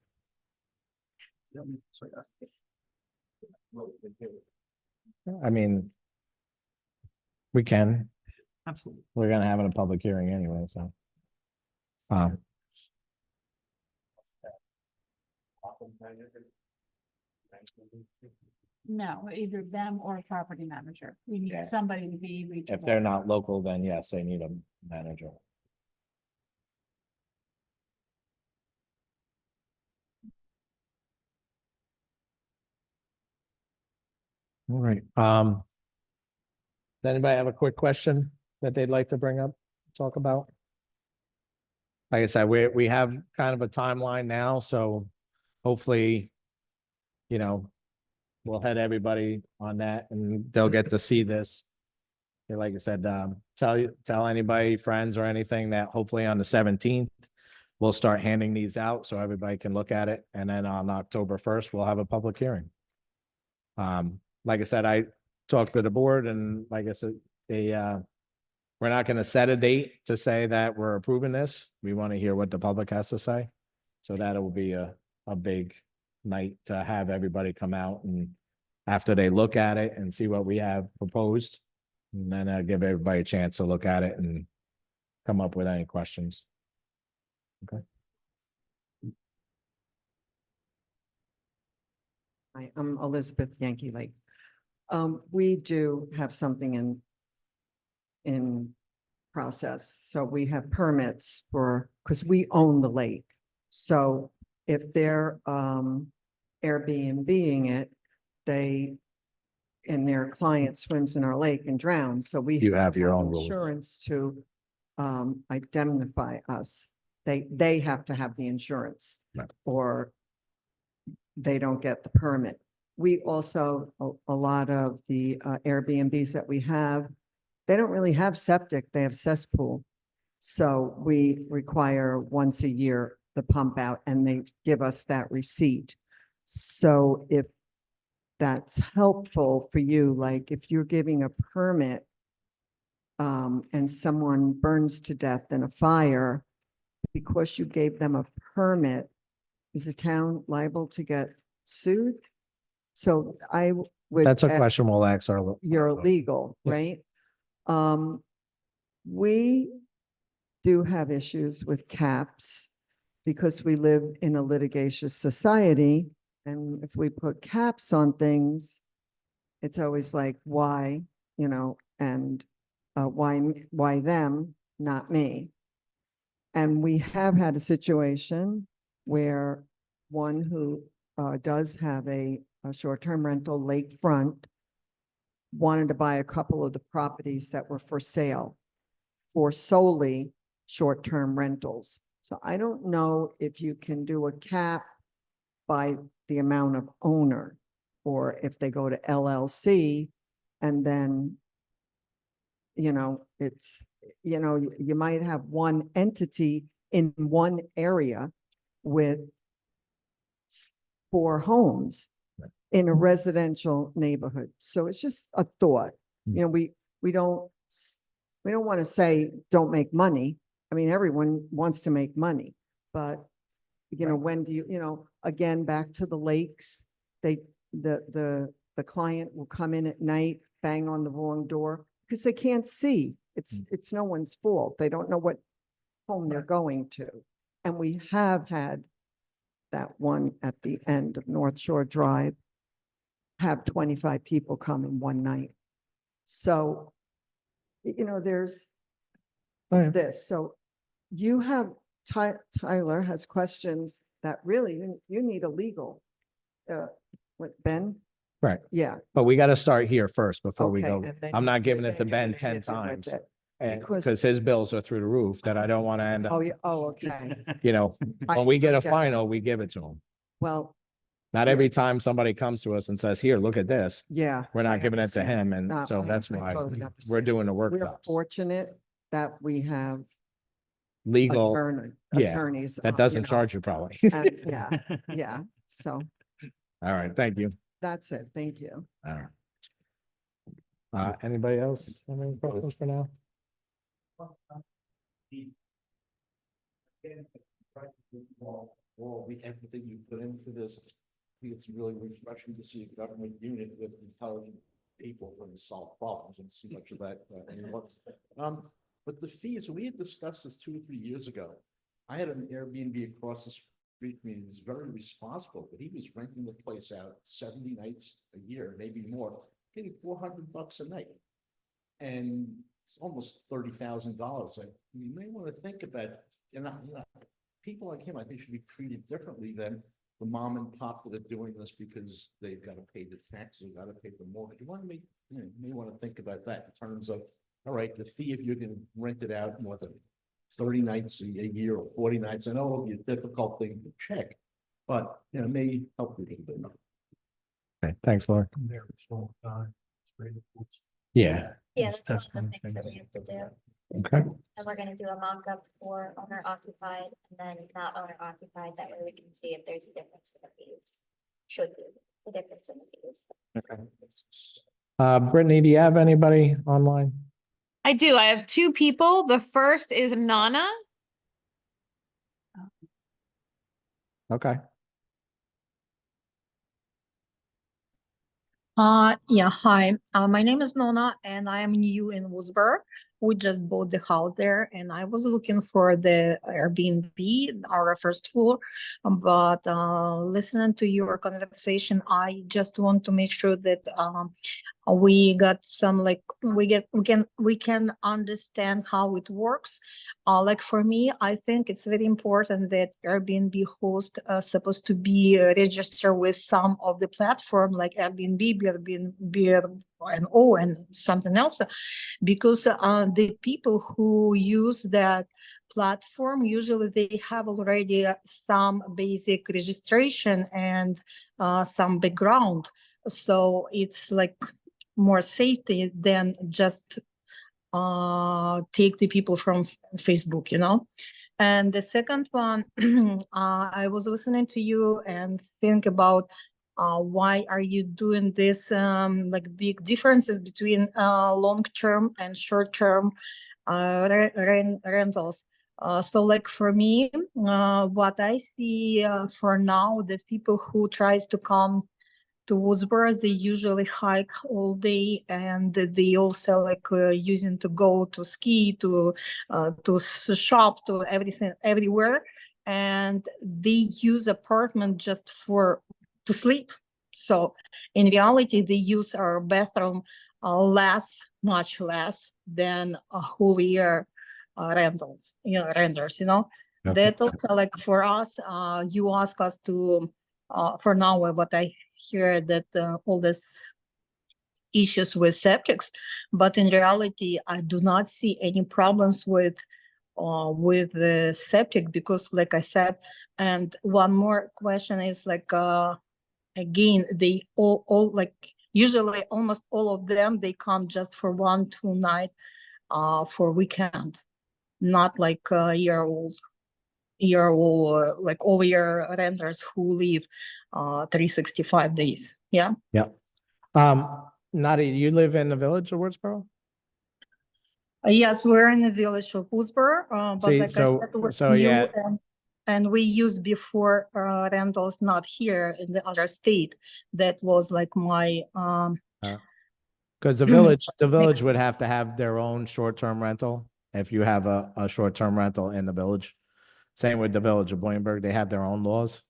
B: I mean. We can,
C: Absolutely.
B: we're gonna have it a public hearing anyway, so.
A: No, either them or a property manager. We
B: Yeah.
A: need somebody to be reachable.
B: If they're not local, then yes, they need a manager. All right, does anybody have a quick question that they'd like to bring up, talk about? Like I said, we have kind of a timeline now, so hopefully, you know, we'll head everybody on that and they'll get to see this. Yeah, like I said, tell anybody, friends or anything that hopefully on the 17th, we'll start handing these out so everybody can look at it. And then on October 1st, we'll have a public hearing. Like I said, I talked to the board and like I said, we're not going to set a date to say that we're approving this. We want to hear what the public has to say. So that will be a big night to have everybody come out and after they look at it and see what we have proposed. And then give everybody a chance to look at it and come up with any questions.
J: Hi, I'm Elizabeth Yankee Lake. We do have something in process. So we have permits for, because we own the lake. So if they're Airbnb-ing it, and their client swims in our lake and drowns, so we
B: You have your own rules.
J: insurance to indemnify us. They have to have the insurance
B: Right.
J: or they don't get the permit. We also, a lot of the Airbnbs that we have, they don't really have septic, they have cesspool. So we require once a year the pump out and they give us that receipt. So if that's helpful for you, like if you're giving a permit and someone burns to death in a fire, because you gave them a permit, is the town liable to get sued? So I would.
B: That's a question we'll ask our.
J: You're legal,
B: Yeah.
J: right? We do have issues with caps because we live in a litigious society. And if we put caps on things, it's always like, why, and why them, not me? And we have had a situation where one who does have a short-term rental lakefront wanted to buy a couple of the properties that were for sale for solely short-term rentals. So I don't know if you can do a cap by the amount of owner, or if they go to LLC and then, it's, you might have one entity in one area with 4 homes in a residential neighborhood. So it's just a thought. We don't want to say, don't make money. I mean, everyone wants to make money, but when do you, again, back to the lakes, the client will come in at night, bang on the wrong door because they can't see. It's no one's fault. They don't know what home they're going to. And we have had that one at the end of North Shore Drive have 25 people come in one night. So, there's this. So you have, Tyler has questions that really you need a legal, what, Ben?
B: Right.
J: Yeah.
B: But we got to start here first before we
J: Okay,
B: go.
J: and then
B: I'm not giving it
J: then
B: to
J: you're
B: Ben
J: gonna
B: 10
J: hit them with
B: times.
J: it.
B: And
J: Because-
B: because his bills are through the roof that I don't want to end
J: Oh,
B: up,
J: yeah, oh, okay.
B: when we get a
J: get that.
B: final, we give it to them.
J: Well,
B: Not
J: Yeah.
B: every time somebody comes to us and says, here, look at this,
J: yeah.
B: we're
J: I
B: not giving it to
J: understand.
B: him. And
J: No,
B: so that's
J: I
B: why
J: totally
B: we're
J: understand.
B: doing the
J: We're
B: workshops.
J: fortunate that we have
B: Legal, yeah,
J: attorneys.
B: that doesn't charge you probably.
J: And yeah, yeah. So
B: All right, thank you.
J: that's it. Thank you.
B: All right. Anybody else have any questions for now?
E: Well, everything you put into this, I think it's really refreshing to see a government unit with intelligent people trying to solve problems and see much of that anymore. But the fees, we had discussed this 2 or 3 years ago. I had an Airbnb across the street from me, he's very responsible, but he was renting the place out 70 nights a year, maybe more, getting $400 a night. And it's almost $30,000. You may want to think about, people like him, I think should be treated differently than the mom and pop that are doing this because they've got to pay the taxes, got to pay the mortgage. You want to you may want to think about that in terms of, all right, the fee, if you're going to rent it out more than 30 nights a year or 40 nights, I know it'll be a difficult thing to check, but it may help you a little bit.
B: Okay, thanks, Laura.
F: There, so, straight up.
B: Yeah,
G: Yeah, that's one of the things that we have to do.
B: okay.
G: And we're gonna do a mock-up for owner occupied and then not owner occupied. That way we can see if there's a difference in the fees. Should be the difference in the fees.
B: Brittany, do you have anybody online?
K: I do. I have 2 people. The first is Nana.
B: Okay.
L: Yeah, hi. My name is Nona and I am new in Woosburg. We just bought the house there and I was looking for the Airbnb, our first floor. But listening to your conversation, I just want to make sure that we got some like we can understand how it works. Like for me, I think it's very important that Airbnb host supposed to be registered with some of the platform like Airbnb, Airbnb, and something else, because the people who use that platform usually they have already some basic registration and some background, so it's like more safety than just take the people from Facebook, you know. And the second one, I was listening to you and think about why are you doing this like big differences between long-term and short-term rentals. So like for me, what I see for now, that people who tries to come to Woodsboro, they usually hike all day, and they also like using to go to ski, to shop, to everything, everywhere, and they use apartment just for to sleep. So in reality, they use our bathroom much less than a whole year rentals, renters.
B: Okay.
L: That also like for us, you ask us to for now, what I hear that all this issues with septics, but in reality, I do not see any problems with the septic because, like I said, and one more question is like again, they all like usually almost all of them they come just for 1-2 night for weekend, not like year-old like all year renters who live 365 days. Yeah.
B: Yeah. Nadia, you live in the village of Woodsboro?
L: Yes, we're in the village of Woosburg, but
B: See,
L: like I said, we're
B: so
L: new
B: yeah,
L: and we used before rentals not here in the other state. That was like my
B: because the village would have to have their own short-term rental if you have a short-term rental in the village. Same with the village of Williamsburg, they have their own laws.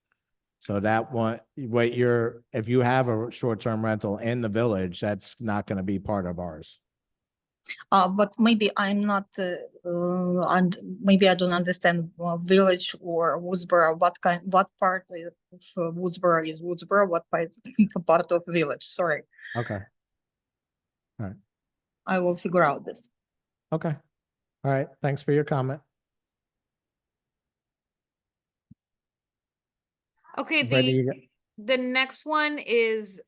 B: So that one, if you have a short-term rental in the village, that's not gonna be part of ours.
L: but maybe I'm not, and maybe I don't understand village or Woosburg. What part of Woosburg is Woosburg? What part of village? Sorry,
B: Okay. All right.
L: I will figure out this.
B: Okay. All right. Thanks for your comment.
K: Okay,
B: Brenda, you
K: the next one is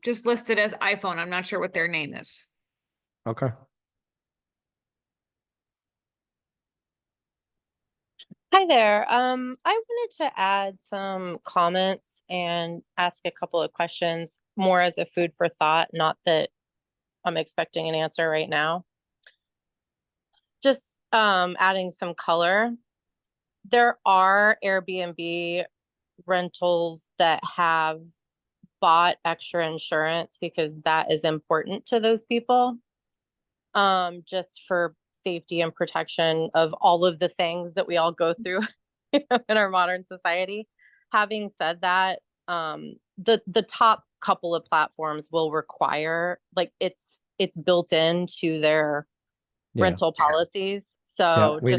K: just listed as iPhone. I'm not sure what their name is.
B: okay.
M: Hi there. I wanted to add some comments and ask a couple of questions more as a food for thought, not that I'm expecting an answer right now. Just adding some color. There are Airbnb rentals that have bought extra insurance because that is important to those people. Just for safety and protection of all of the things that we all go through in our modern society. Having said that, the top couple of platforms will require, like it's built into their
B: Yeah.
M: rental policies.
B: Yeah,
M: So
B: we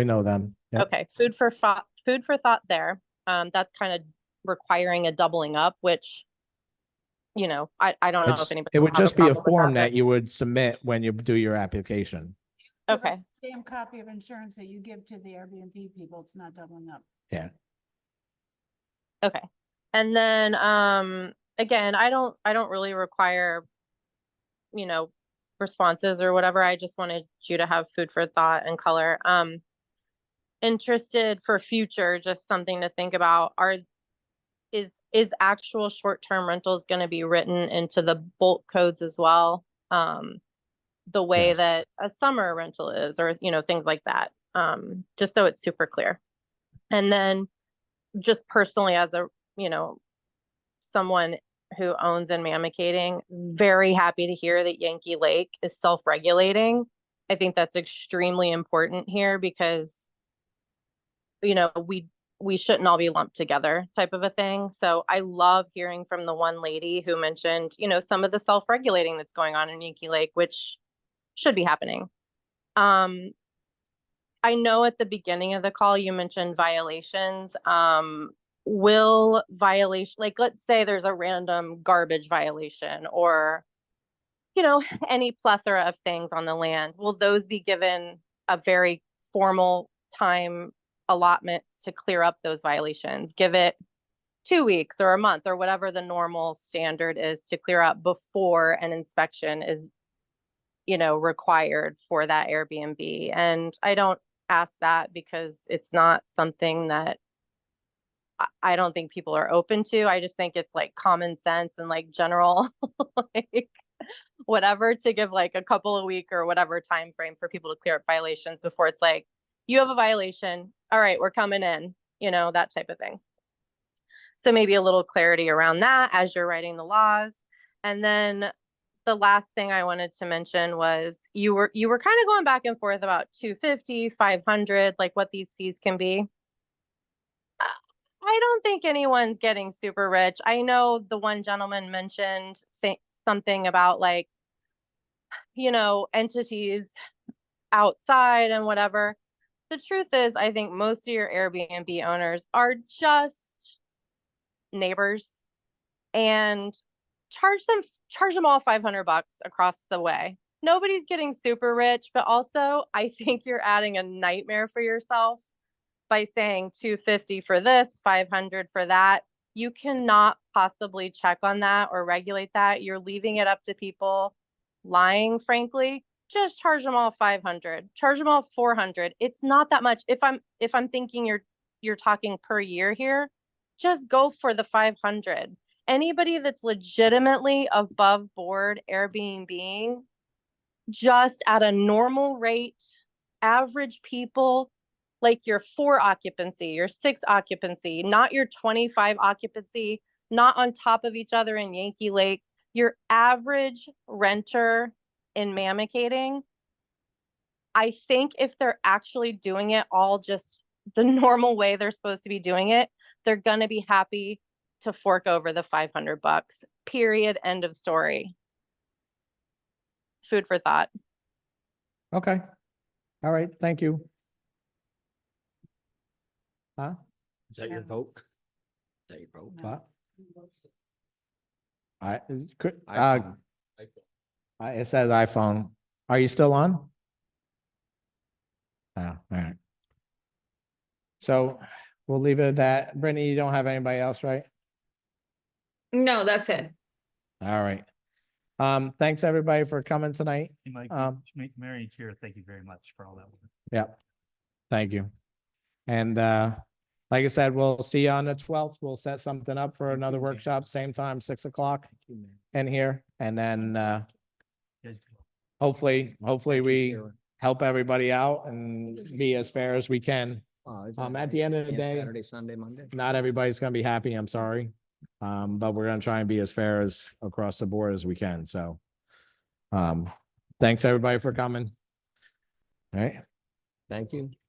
B: know them. Yep.
M: okay, food for thought there. That's kind of requiring a doubling up, which I don't know if anybody
B: It
M: will
B: would
M: have
B: just be a
M: problem with
B: form
M: but-
B: that you would submit when you do your application.
M: Okay.
A: Same copy of insurance that you give to the Airbnb people, it's not doubling up.
B: Yeah.
M: Okay. And then again, I don't really require responses or whatever. I just wanted you to have food for thought and color. Interested for future, just something to think about. Is actual short-term rentals going to be written into the bulk codes as well? The way
B: Yes.
M: that a summer rental is, or things like that. Just so it's super clear. And then just personally as a someone who owns in Mamakating, very happy to hear that Yankee Lake is self-regulating. I think that's extremely important here because, you know, we shouldn't all be lumped together type of a thing. So I love hearing from the one lady who mentioned, you know, some of the self-regulating that's going on in Yankee Lake, which should be happening. I know at the beginning of the call, you mentioned violations. Will violation, like, let's say there's a random garbage violation or, you know, any plethora of things on the land, will those be given a very formal time allotment to clear up those violations? Give it 2 weeks or a month or whatever the normal standard is to clear up before an inspection is, you know, required for that Airbnb. And I don't ask that because it's not something that I don't think people are open to. I just think it's like common sense and like general, like whatever, to give like a couple of week or whatever time frame for people to clear up violations before it's like, you have a violation. All right, we're coming in, you know, that type of thing. So maybe a little clarity around that as you're writing the laws. And then the last thing I wanted to mention was you were kind of going back and forth about 250, 500, like what these fees can be. I don't think anyone's getting super rich. I know the one gentleman mentioned something about like, you know, entities outside and whatever. The truth is, I think most of your Airbnb owners are just neighbors, and charge them all $500 across the way. Nobody's getting super rich, but also I think you're adding a nightmare for yourself by saying 250 for this, 500 for that. You cannot possibly check on that or regulate that. You're leaving it up to people, lying, frankly. Just charge them all 500, charge them all 400. It's not that much. If I'm thinking you're talking per year here, just go for the 500. Anybody that's legitimately above board Airbnb, just at a normal rate, average people, like your 4 occupancy, your 6 occupancy, not your 25 occupancy, not on top of each other in Yankee Lake, your average renter in Mamakating. I think if they're actually doing it all just the normal way they're supposed to be doing it, they're going to be happy to fork over the $500, period, end of story. Food for thought.
B: Okay. All right, thank you. Huh?
E: Is that your vote? Is that your vote?
B: What? I could,
E: iPhone.
B: it says iPhone. Are you still on? Oh, all right. So we'll leave it at that. Brittany, you don't have anybody else, right?
K: No, that's it.
B: All right. Thanks everybody for coming tonight.
C: Hey, Mike, Mary and Kira, thank you very much for all that.
B: Yep. Thank you. And like I said, we'll see you on the 12th. We'll set something up for another workshop, same time, 6 o'clock in here. And then hopefully we help everybody out and be as fair as we can. At the end of the day,
E: Saturday, Sunday, Monday.
B: not everybody's gonna be happy, I'm sorry. But we're gonna try and be as fair as across the board as we can. So thanks everybody for coming. All right.
E: Thank you.